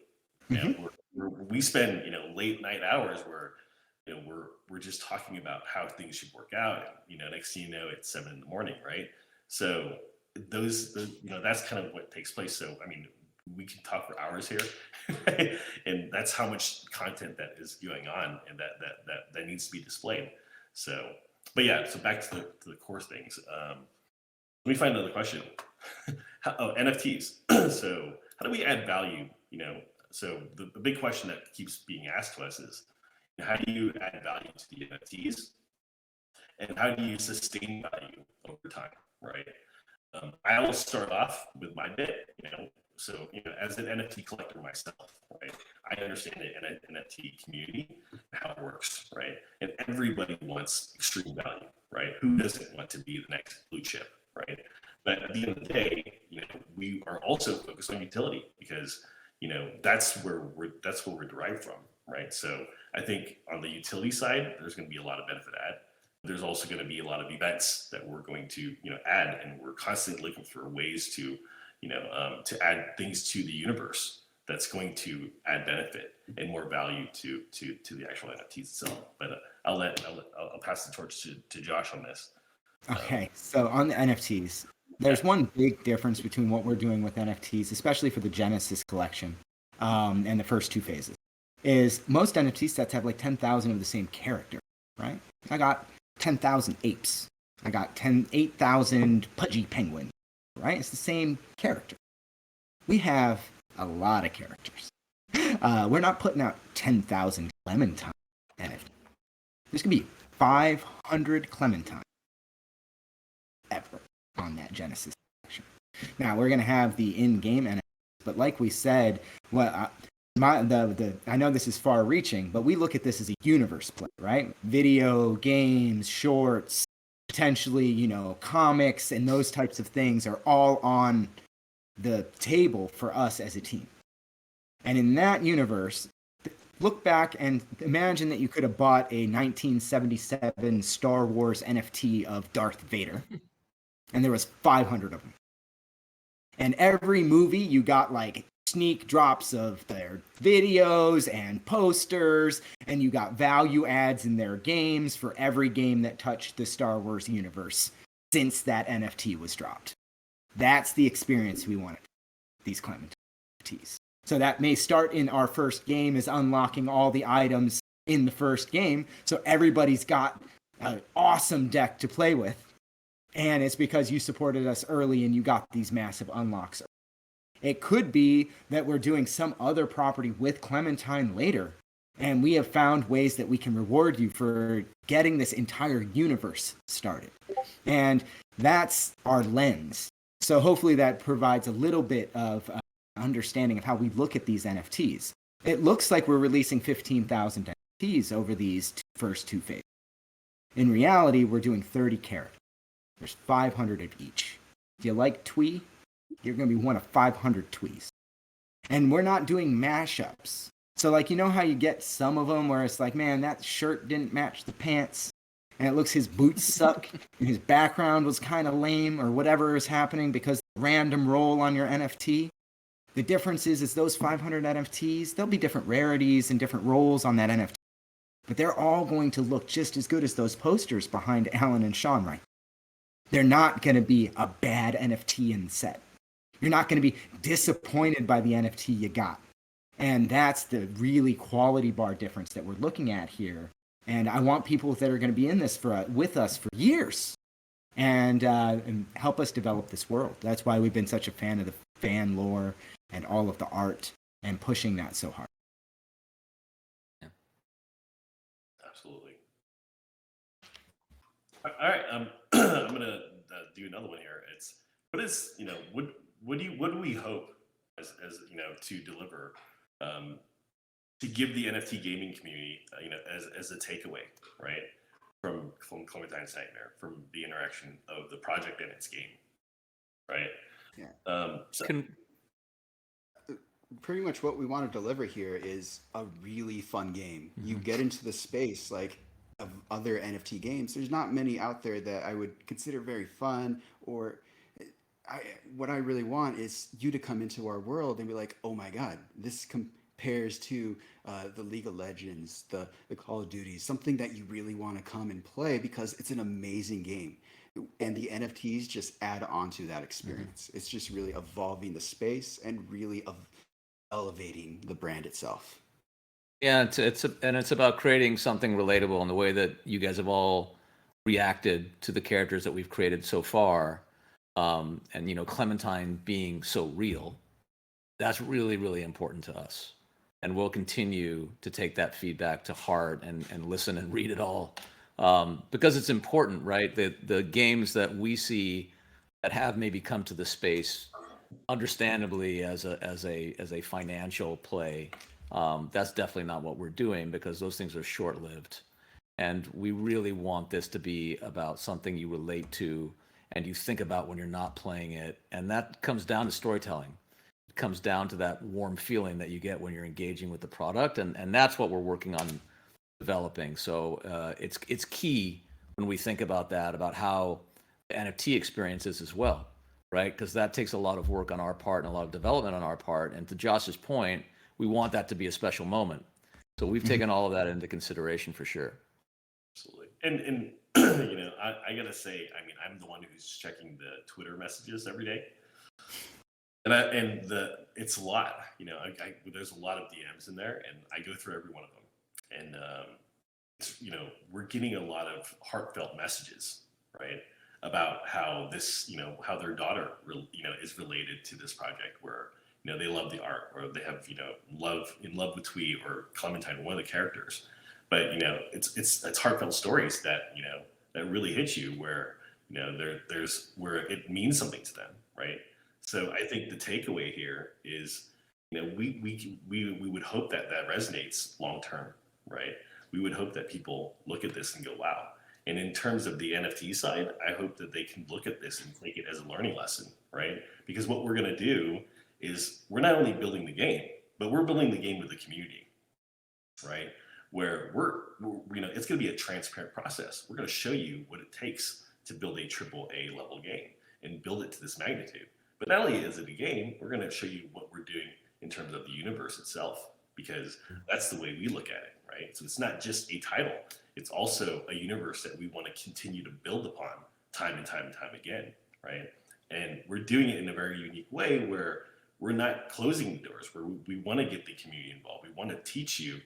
We spend late night hours where we're just talking about how things should work out. Next thing you know, it's 7 a.m, right? So those that's kind of what takes place. So we can talk for hours here, right? And that's how much content that is going on, and that needs to be displayed. So, but yeah, so back to the core things. Let me find another question. NFTs. So how do we add value? So the big question that keeps being asked to us is, how do you add value to the NFTs, and how do you sustain value over time, right? I will start off with my bit, So, as an NFT collector myself, right, I understand the NFT community, how it works, right? And everybody wants extreme value, right? Who doesn't want to be the next blue chip, right? But at the end of the day, we are also focused on utility because, that's where we're derived from, right? So I think on the utility side, there's going to be a lot of benefit add. There's also going to be a lot of events that we're going to, add, and we're constantly looking for ways to to add things to the universe that's going to add benefit and more value to the actual NFTs itself. But I'll pass the torch to Josh on this. Okay, so on the NFTs, there's one big difference between what we're doing with NFTs, especially for the Genesis collection and the first 2 phases, is most NFT sets have like 10,000 of the same character, right? I got 10,000 apes. I got 8,000 pudgy penguins. Right? It's the same character. We have a lot of characters. We're not putting out 10,000 Clementine NFT. There's going to be 500 Clementine ever on that Genesis section. Now, we're going to have the in-game NFT, but like we said, I know this is far-reaching, but we look at this as a universe play, right? Video, games, shorts, potentially, comics and those types of things are all on the table for us as a team. And in that universe, look back and imagine that you could have bought a 1977 Star Wars NFT of Darth Vader, and there was 500 of them. And every movie, you got like sneak drops of their videos and posters, and you got value adds in their games for every game that touched the Star Wars universe since that NFT was dropped. That's the experience we wanted, these Clementine NFTs. So that may start in our first game as unlocking all the items in the first game, so everybody's got an awesome deck to play with, and it's because you supported us early and you got these massive unlocks. It could be that we're doing some other property with Clementine later, and we have found ways that we can reward you for getting this entire universe started. And that's our lens. So hopefully that provides a little bit of understanding of how we look at these NFTs. It looks like we're releasing 15,000 NFTs over these first 2 phases. In reality, we're doing 30 characters. There's 500 of each. Do you like Twee? You're going to be one of 500 Twees. And we're not doing mashups. So like, how you get some of them where it's like, man, that shirt didn't match the pants, and it looks his boots suck, and his background was kind of lame, or whatever is happening because random roll on your NFT. The difference is those 500 NFTs, there'll be different rarities and different roles on that NFT. But they're all going to look just as good as those posters behind Alan and Sean right now. They're not going to be a bad NFT in the set. You're not going to be disappointed by the NFT you got. And that's the really quality bar difference that we're looking at here. And I want people that are going to be in this with us for years and help us develop this world. That's why we've been such a fan of the fan lore and all of the art and pushing that so hard. Yeah. Absolutely. All right, I'm gonna do another one here. It's what is what do we hope as to deliver to give the NFT gaming community as a takeaway, right, from Clementine's Nightmare, from the interaction of the project and its game, right? Yeah. So Pretty much what we want to deliver here is a really fun game. You get into the space like of other NFT games. There's not many out there that I would consider very fun, or what I really want is you to come into our world and be like, oh my God, this compares to the League of Legends, the Call of Duty, something that you really want to come and play because it's an amazing game. And the NFTs just add on to that experience. It's just really evolving the space and really elevating the brand itself. Yeah, it's about creating something relatable in the way that you guys have all reacted to the characters that we've created so far. And Clementine being so real, that's really, really important to us. And we'll continue to take that feedback to heart and listen and read it all. Because it's important, right? The games that we see that have maybe come to the space understandably as a financial play, that's definitely not what we're doing, because those things are short-lived, and we really want this to be about something you relate to and you think about when you're not playing it, and that comes down to storytelling. It comes down to that warm feeling that you get when you're engaging with the product, and that's what we're working on developing. So it's key when we think about that, about how the NFT experience is as well, right? Because that takes a lot of work on our part and a lot of development on our part. And to Josh's point, we want that to be a special moment. So we've taken all of that into consideration for sure. absolutely. And I gotta say, I mean, I'm the one who's checking the Twitter messages every day, and it's a lot. There's a lot of DMs in there, and I go through every one of them, and we're getting a lot of heartfelt messages, right, about how this, how their daughter, is related to this project, where they love the art, or they have in love with Twee or Clementine, one of the characters. But it's heartfelt stories that that really hit you, where there's where it means something to them, right? So I think the takeaway here is we would hope that resonates long term, right? We would hope that people look at this and go, wow. And in terms of the NFT side, I hope that they can look at this and take it as a learning lesson, right? Because what we're going to do is we're not only building the game, but we're building the game with the community, right? Where it's going to be a transparent process. We're going to show you what it takes to build a AAA level game and build it to this magnitude. But not only is it a game, we're going to show you what we're doing in terms of the universe itself, because that's the way we look at it, right? So it's not just a title. It's also a universe that we want to continue to build upon time and time and time again, right? And we're doing it in a very unique way, where we're not closing the doors, where we want to get the community involved. We want to teach you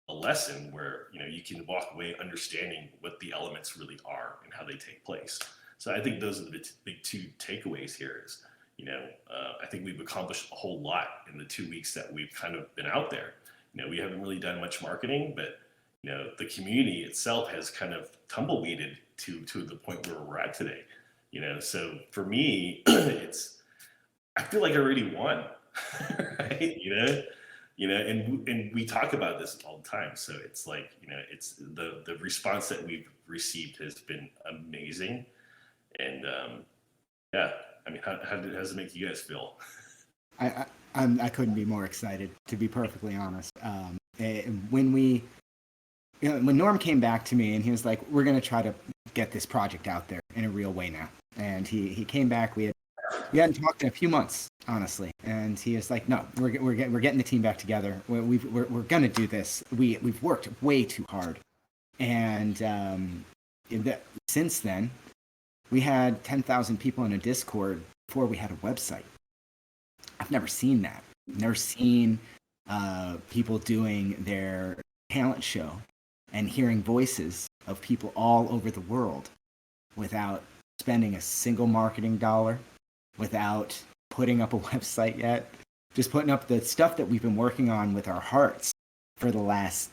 a lesson where you can walk away understanding what the elements really are and how they take place. So I think those are the big two takeaways here. Is I think we've accomplished a whole lot in the 2 weeks that we've kind of been out there. We haven't really done much marketing, but the community itself has kind of tumbleweeded to the point where we're at today. So for me, I feel like I already won, right? And we talk about this all the time. So it's like, it's the response that we've received has been amazing. And yeah, I mean, how does it make you guys feel? I couldn't be more excited, to be perfectly honest. When Norm came back to me and he was like, we're going to try to get this project out there in a real way now. And he came back, we hadn't talked in a few months, honestly. And he was like, no, we're getting the team back together. We're going to do this. We've worked way too hard. And since then, we had 10,000 people in a Discord before we had a website. I've never seen that. I've never seen people doing their talent show and hearing voices of people all over the world without spending a single marketing dollar, without putting up a website yet, just putting up the stuff that we've been working on with our hearts for the last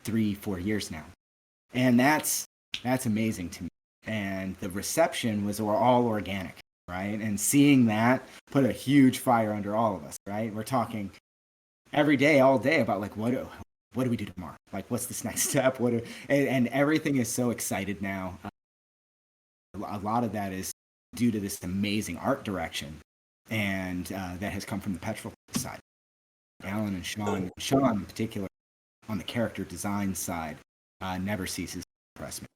3-4 years now. And that's amazing to me. And the reception was all organic, right? And seeing that put a huge fire under all of us, right? We're talking every day, all day about like, what do we do tomorrow? Like, what's this next step? And everything is so excited now. A lot of that is due to this amazing art direction, and that has come from the Petrol side. Alan and Sean in particular, on the character design side, never ceases to impress me.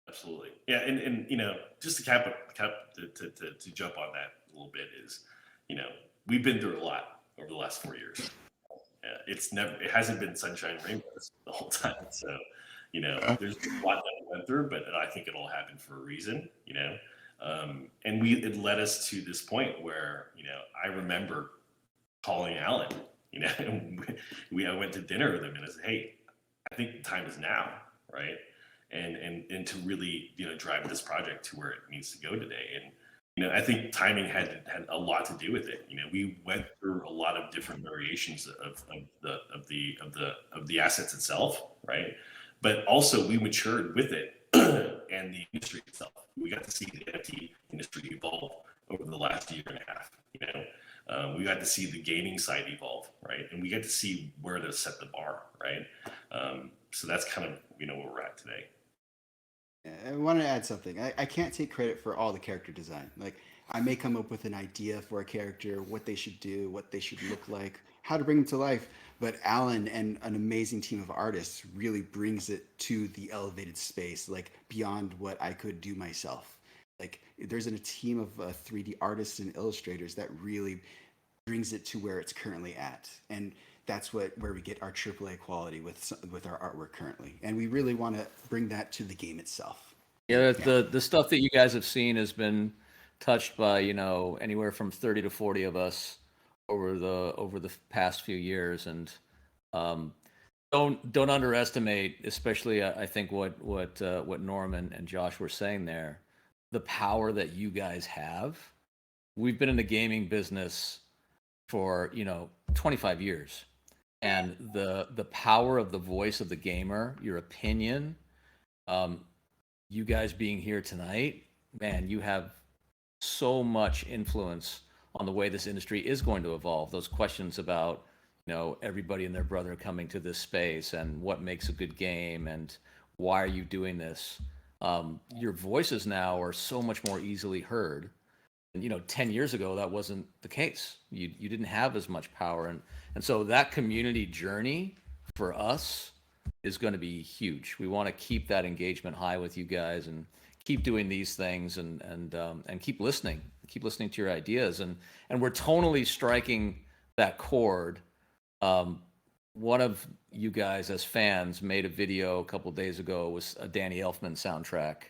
Absolutely, yeah, and you know, just to to jump on that a little bit is, you know, we've been through a lot over the last 4 years. It hasn't been sunshine and rainbows the whole time. So, you know, there's a lot that we went through, but I think it all happened for a reason, you know. And it led us to this point where, you know, I remember calling Alan, you know, and I went to dinner with him and I said, hey, I think the time is now, right? And to really, you know, drive this project to where it needs to go today. And you know, I think timing had a lot to do with it. You know, we went through a lot of different variations of the assets itself, right? But also we matured with it and the industry itself. We got to see the NFT industry evolve over the last year and a half. You know, we got to see the gaming side evolve, right? And we got to see where to set the bar, right? So that's kind of, you know, where we're at today. I want to add something. I can't take credit for all the character design. Like, I may come up with an idea for a character, what they should do, what they should look like, how to bring them to life. But Alan and an amazing team of artists really brings it to the elevated space, like beyond what I could do myself. Like, there's a team of 3D artists and illustrators that really brings it to where it's currently at. And that's where we get our AAA quality with our artwork currently, and we really want to bring that to the game itself. Yeah, the stuff that you guys have seen has been touched by, you know, anywhere from 30 to 40 of us over the past few years, and don't underestimate, especially I think what Norm and Josh were saying there, the power that you guys have. We've been in the gaming business for, you know, 25 years. And the power of the voice of the gamer, your opinion, you guys being here tonight, man, you have so much influence on the way this industry is going to evolve. Those questions about, you know, everybody and their brother coming to this space and what makes a good game and why are you doing this? Your voices now are so much more easily heard. And, you know, 10 years ago, that wasn't the case. You didn't have as much power. And so that community journey for us is going to be huge. We want to keep that engagement high with you guys and keep doing these things and keep listening to your ideas. And we're tonally striking that chord. One of you guys as fans made a video a couple of days ago with a Danny Elfman soundtrack,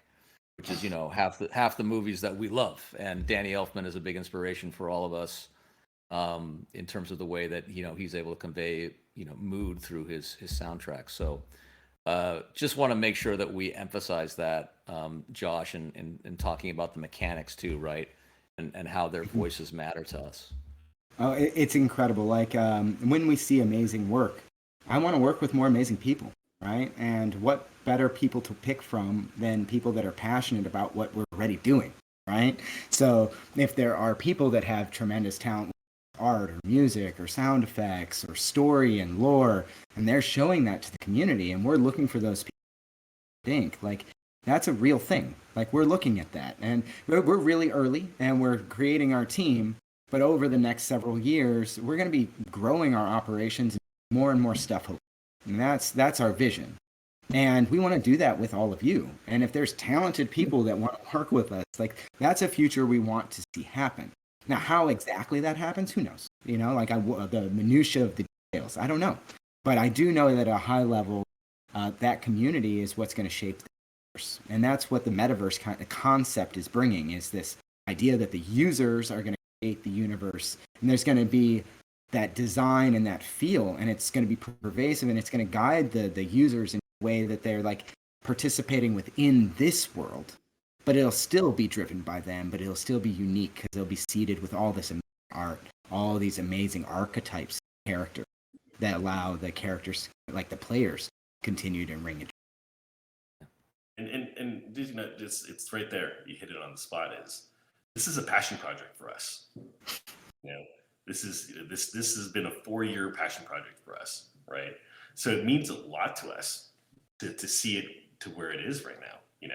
which is, you know, half the movies that we love. And Danny Elfman is a big inspiration for all of us in terms of the way that, you know, he's able to convey, you know, mood through his soundtrack. So just want to make sure that we emphasize that, Josh, in talking about the mechanics too, right? And how their voices matter to us. Oh, it's incredible. Like when we see amazing work, I want to work with more amazing people, right? And what better people to pick from than people that are passionate about what we're already doing, right? So if there are people that have tremendous talent with art or music or sound effects or story and lore, and they're showing that to the community, and we're looking for those people to think, like, that's a real thing. Like, we're looking at that, and we're really early, and we're creating our team, but over the next several years, we're going to be growing our operations and more stuff. And that's our vision. And we want to do that with all of you. And if there's talented people that want to work with us, like, that's a future we want to see happen. Now, how exactly that happens, who knows? You know, like the minutia of the details, I don't know. But I do know that at a high level, that community is what's going to shape the metaverse. And that's what the metaverse concept is bringing, is this idea that the users are going to create the universe, and there's going to be that design and that feel, and it's going to be pervasive, and it's going to guide the users in a way that they're like participating within this world, but it'll still be driven by them, but it'll still be unique because it'll be seeded with all this amazing art, all these amazing archetypes of characters that allow the characters, like the players, continue to ring it. And you know, it's right there. You hit it on the spot. This is a passion project for us. You know, this has been a 4-year passion project for us, right? So it means a lot to us to see it to where it is right now. You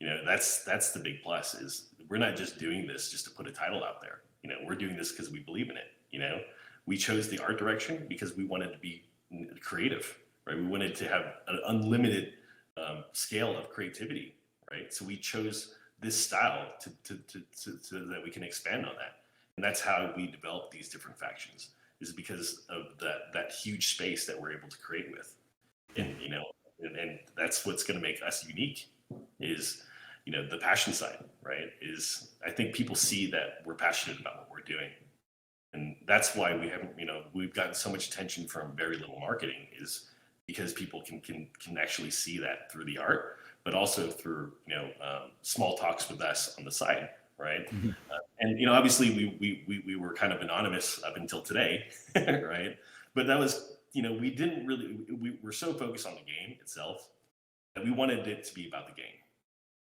know, that's the big plus, is we're not just doing this just to put a title out there. You know, we're doing this because we believe in it. You know, we chose the art direction because we wanted to be creative, right? We wanted to have an unlimited scale of creativity, right? So we chose this style to so that we can expand on that, and that's how we develop these different factions, is because of that huge space that we're able to create with, and you know, and that's what's going to make us unique, is, you know, the passion side, right? Is I think people see that we're passionate about what we're doing, and that's why we haven't, you know, we've gotten so much attention from very little marketing, is because people can actually see that through the art, but also through, you know, small talks with us on the side, right? Mm-hmm. And you know, obviously we were kind of anonymous up until today, right? But that was, you know, we were so focused on the game itself that we wanted it to be about the game.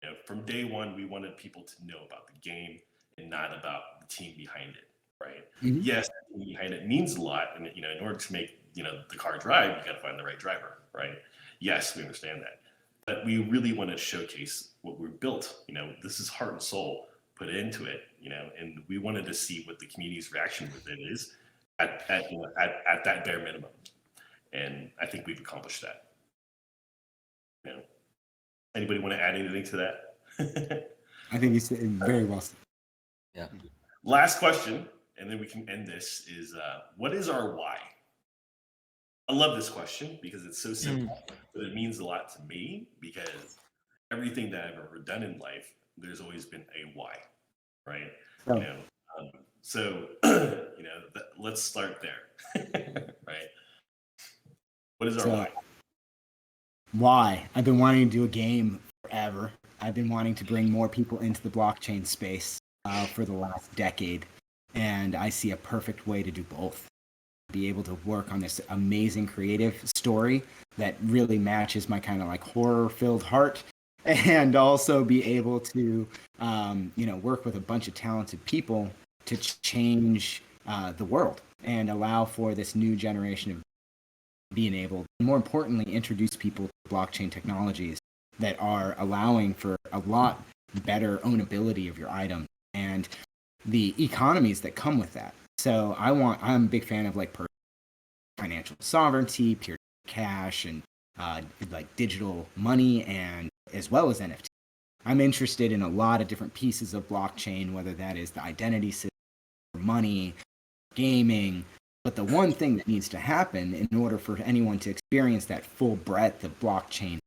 You know, from day one, we wanted people to know about the game and not about the team behind it, right? Mm-hmm. Yes, the team behind it means a lot, and you know, in order to make, you know, the car drive, you got to find the right driver, right? Yes, we understand that, but we really want to showcase what we built. You know, this is heart and soul put into it, you know, and we wanted to see what the community's reaction with it is at that bare minimum, and I think we've accomplished that. You know, anybody want to add anything to that? I think you said very well said. Yeah. Last question, and then we can end this, is what is our why? I love this question because it's so simple, but it means a lot to me, because everything that I've ever done in life, there's always been a why, right? Oh. You know, so you know, let's start there, right? What is our why? Why? I've been wanting to do a game forever. I've been wanting to bring more people into the blockchain space for the last decade, and I see a perfect way to do both. Be able to work on this amazing creative story that really matches my kind of like horror-filled heart, and also be able to, you know, work with a bunch of talented people to change the world and allow for this new generation of being able, more importantly, introduce people to blockchain technologies that are allowing for a lot better ownability of your item and the economies that come with that. So I'm a big fan of like financial sovereignty, peer cash, and like digital money, and as well as NFT. I'm interested in a lot of different pieces of blockchain, whether that is the identity system, money, gaming. But the one thing that needs to happen in order for anyone to experience that full breadth of blockchain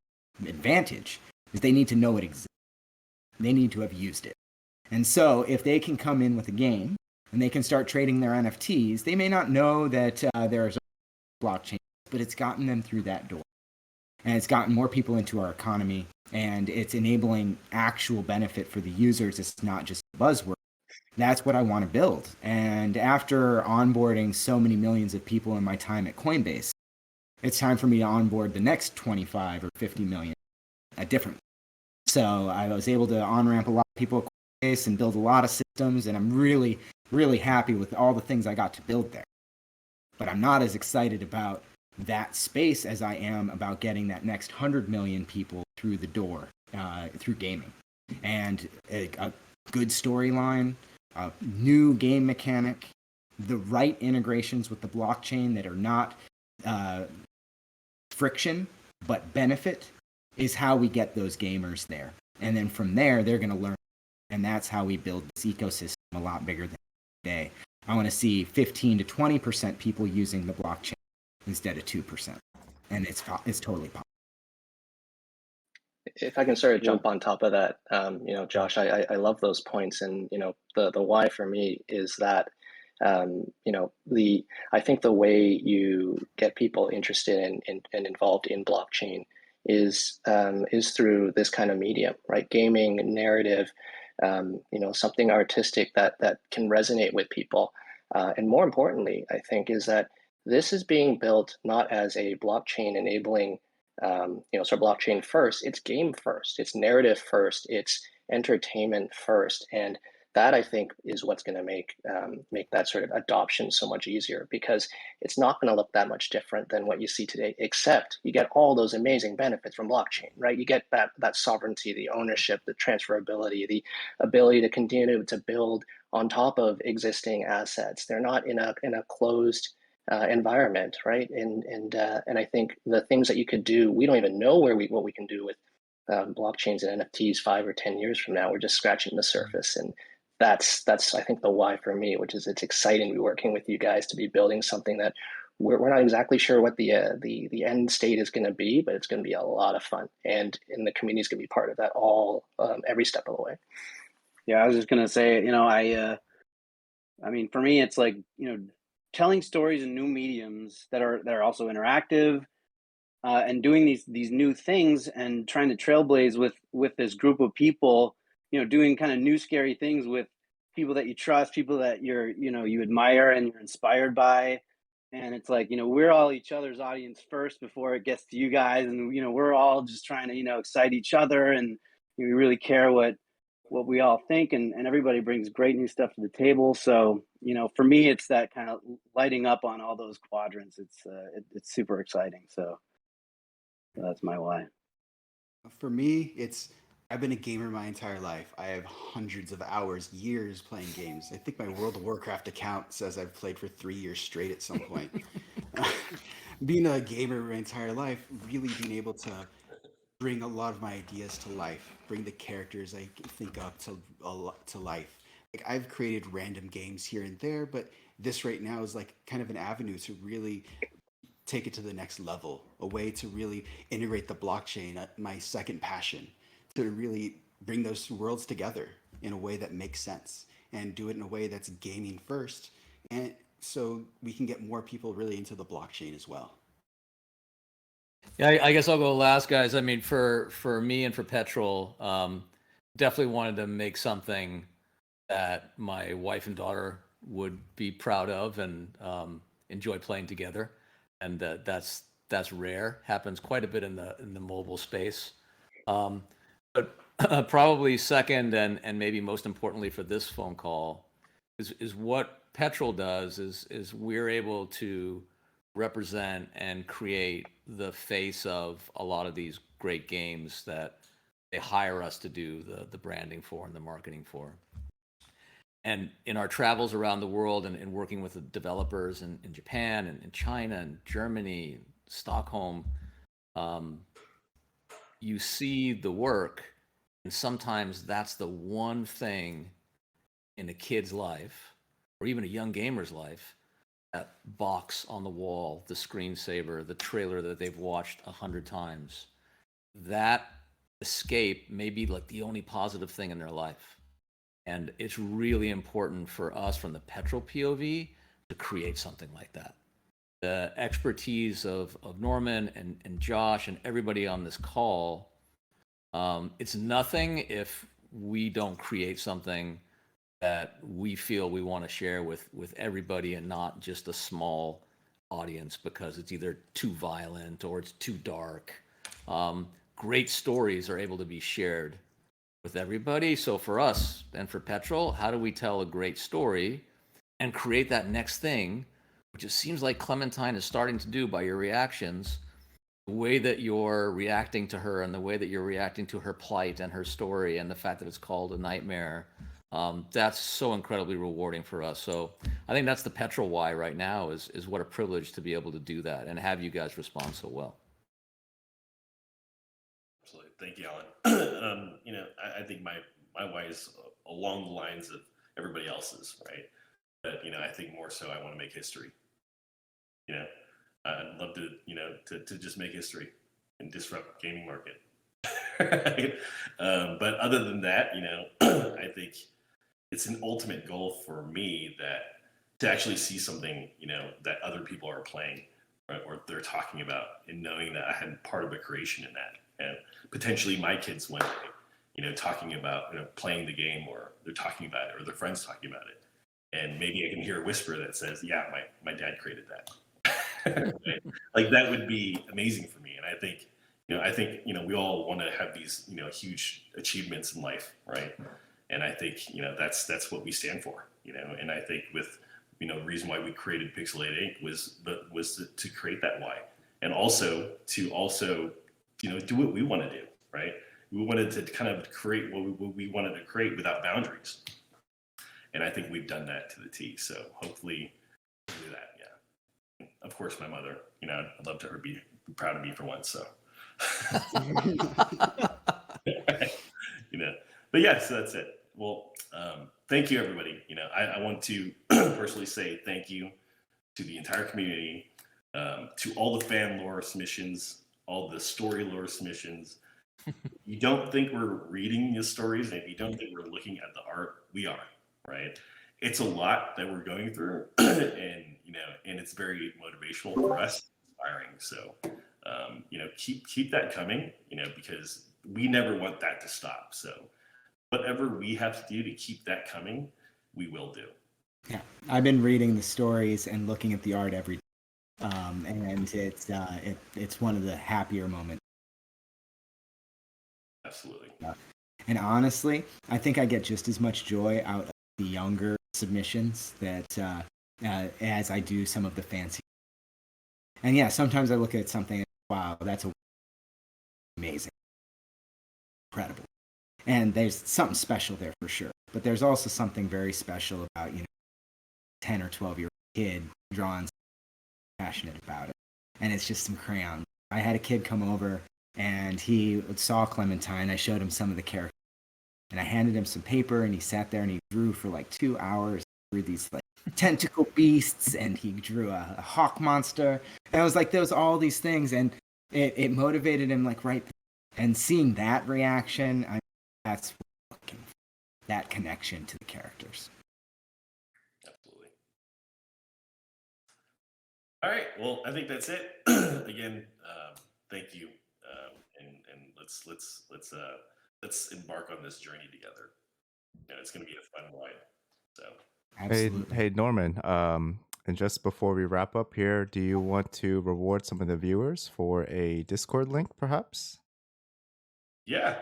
advantage is they need to know it exists. They need to have used it. And so if they can come in with a game and they can start trading their NFTs, they may not know that there's a blockchain, but it's gotten them through that door. And it's gotten more people into our economy, and it's enabling actual benefit for the users. It's not just a buzzword. That's what I want to build. And after onboarding so many millions of people in my time at Coinbase, it's time for me to onboard the next 25 or 50 million at different. So I was able to on-ramp a lot of people at Coinbase and build a lot of systems, and I'm really, really happy with all the things I got to build there. But I'm not as excited about that space as I am about getting that next 100 million people through the door through gaming. And a good storyline, a new game mechanic, the right integrations with the blockchain that are not friction but benefit is how we get those gamers there. And then from there, they're going to learn. And that's how we build this ecosystem a lot bigger than today. I want to see 15 to 20% people using the blockchain instead of 2%. And it's totally possible. if I can sort of jump on top of that, Josh, I love those points, and the why for me is that I think the way you get people interested in and involved in blockchain is through this kind of medium, right? Gaming, narrative, something artistic that can resonate with people, and more importantly, I think is that this is being built not as a blockchain enabling so blockchain first, it's game first, it's narrative first, it's entertainment first, and that I think is what's going to make that sort of adoption so much easier, because it's not going to look that much different than what you see today, except you get all those amazing benefits from blockchain, right? You get that sovereignty, the ownership, the transferability, the ability to continue to build on top of existing assets. They're not in a closed environment, right? And I think the things that you could do, we don't even know what we can do with blockchains and NFTs 5 or 10 years from now. We're just scratching the surface, and that's I think the why for me, which is it's exciting to be working with you guys to be building something that we're not exactly sure what the end state is going to be, but it's going to be a lot of fun, and the community is going to be part of that every step of the way. Yeah, I was just gonna say, I mean, for me, it's like telling stories in new mediums that are also interactive, and doing these new things and trying to trailblaze with this group of people, doing kind of new scary things with people that you trust, people that you admire and you're inspired by. And it's like, we're all each other's audience first before it gets to you guys, and we're all just trying to excite each other, and we really care what we all think, and everybody brings great new stuff to the table. So for me, it's that kind of lighting up on all those quadrants. It's super exciting. So that's my why. For me, I've been a gamer my entire life. I have hundreds of hours, years playing games. I think my World of Warcraft account says I've played for 3 years straight at some point. Being a gamer my entire life, really being able to bring a lot of my ideas to life, bring the characters I think of to life. Like I've created random games here and there, but this right now is like kind of an avenue to really take it to the next level, a way to really integrate the blockchain, my second passion, to really bring those worlds together in a way that makes sense and do it in a way that's gaming first. And so we can get more people really into the blockchain as well. Yeah, I guess I'll go last, guys. I mean, for me and for Petrol, definitely wanted to make something that my wife and daughter would be proud of and enjoy playing together, and that's rare. Happens quite a bit in the mobile space, but probably second and maybe most importantly for this phone call is what Petrol does is we're able to represent and create the face of a lot of these great games that they hire us to do the branding for and the marketing for. And in our travels around the world and working with the developers in Japan and in China and Germany, Stockholm, you see the work, and sometimes that's the one thing in a kid's life or even a young gamer's life, that box on the wall, the screensaver, the trailer that they've watched 100 times, that escape may be like the only positive thing in their life. And it's really important for us from the Petrol POV to create something like that. The expertise of Norman and Josh and everybody on this call, it's nothing if we don't create something that we feel we want to share with everybody and not just a small audience because it's either too violent or it's too dark. Great stories are able to be shared with everybody. So for us and for Petrol, how do we tell a great story and create that next thing, which it seems like Clementine is starting to do by your reactions, the way that you're reacting to her and the way that you're reacting to her plight and her story and the fact that it's called a nightmare. That's so incredibly rewarding for us. So I think that's the Petrol why right now is what a privilege to be able to do that and have you guys respond so well. Absolutely. Thank you, Alan. I think my why is along the lines of everybody else's, right? But, I think more so I want to make history. I'd love to, to just make history and disrupt the gaming market. Right? But other than that, I think it's an ultimate goal for me that to actually see something, that other people are playing, right, or they're talking about, and knowing that I had part of a creation in that, and potentially my kids one day, talking about, playing the game, or they're talking about it, or their friends talking about it, and maybe I can hear a whisper that says, "Yeah, my dad created that." Right? Like that would be amazing for me, and I think we all want to have these huge achievements in life, right? And I think that's what we stand for, and I think with the reason why we created Pixelated Inc. was to create that why, and also to do what we want to do, right? We wanted to kind of create what we wanted to create without boundaries, and I think we've done that to the T. So hopefully do that. Yeah. Of course, my mother. I'd love to her be proud of me for once. So. But yeah, so that's it. Well, thank you, everybody. I want to personally say thank you to the entire community, to all the fan lore submissions, all the story lore submissions. You don't think we're reading the stories, and if you don't think we're looking at the art, we are, right? It's a lot that we're going through, and it's very motivational for us, inspiring. So, keep that coming, because we never want that to stop. So, whatever we have to do to keep that coming, we will do. Yeah, I've been reading the stories and looking at the art every day, and it's one of the happier moments. Absolutely. And honestly, I think I get just as much joy out of the younger submissions that as I do some of the fancy. And yeah, sometimes I look at something and wow, that's amazing, incredible, and there's something special there for sure. But there's also something very special about 10 or 12-year-old kid drawing, passionate about it, and it's just some crayons. I had a kid come over and he saw Clementine. I showed him some of the characters, and I handed him some paper, and he sat there and he drew for like 2 hours through these like tentacle beasts, and he drew a hawk monster, and I was like, there's all these things, and it motivated him like right there. And seeing that reaction, that's what I'm looking for, that connection to the characters. Absolutely. All right. Well, I think that's it. Again, thank you, and let's embark on this journey together. It's going to be a fun ride. So. Absolutely. Hey Norman, and just before we wrap up here, do you want to reward some of the viewers for a Discord link, perhaps? Yeah,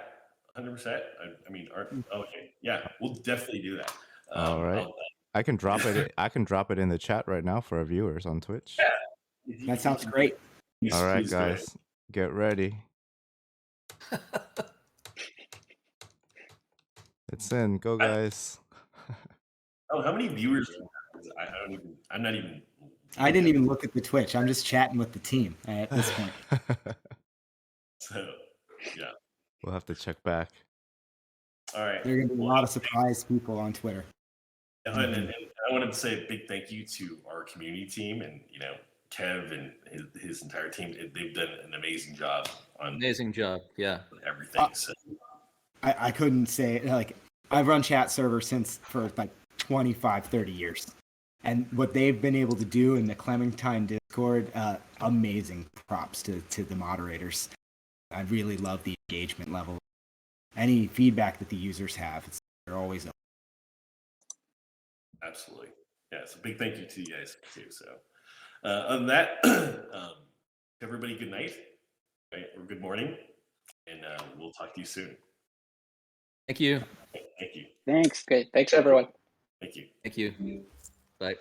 100%. I mean, okay, yeah, we'll definitely do that. All right, I can drop it. I can drop it in the chat right now for our viewers on Twitch. Yeah, That sounds great. All right, guys, get ready. It's in. Go, guys. Oh, how many viewers do you have? I don't even. I'm not even. I didn't even look at the Twitch. I'm just chatting with the team at this point. So, yeah. We'll have to check back. All right. There are going to be a lot of surprise people on Twitter. And I wanted to say a big thank you to our community team, and Kev and his entire team. They've done an amazing job on Yeah, everything. So. I couldn't say like I've run chat servers for like 25, 30 years. And what they've been able to do in the Clementine Discord, amazing props to the moderators. I really love the engagement level. Any feedback that the users have, they're always open. Absolutely. Yeah, so big thank you to you guys too. So other than that, everybody good night, right, or good morning, and we'll talk to you soon. thank you. Thank you. Thanks. Great. Thanks, everyone. Thank you. Thank you. Bye.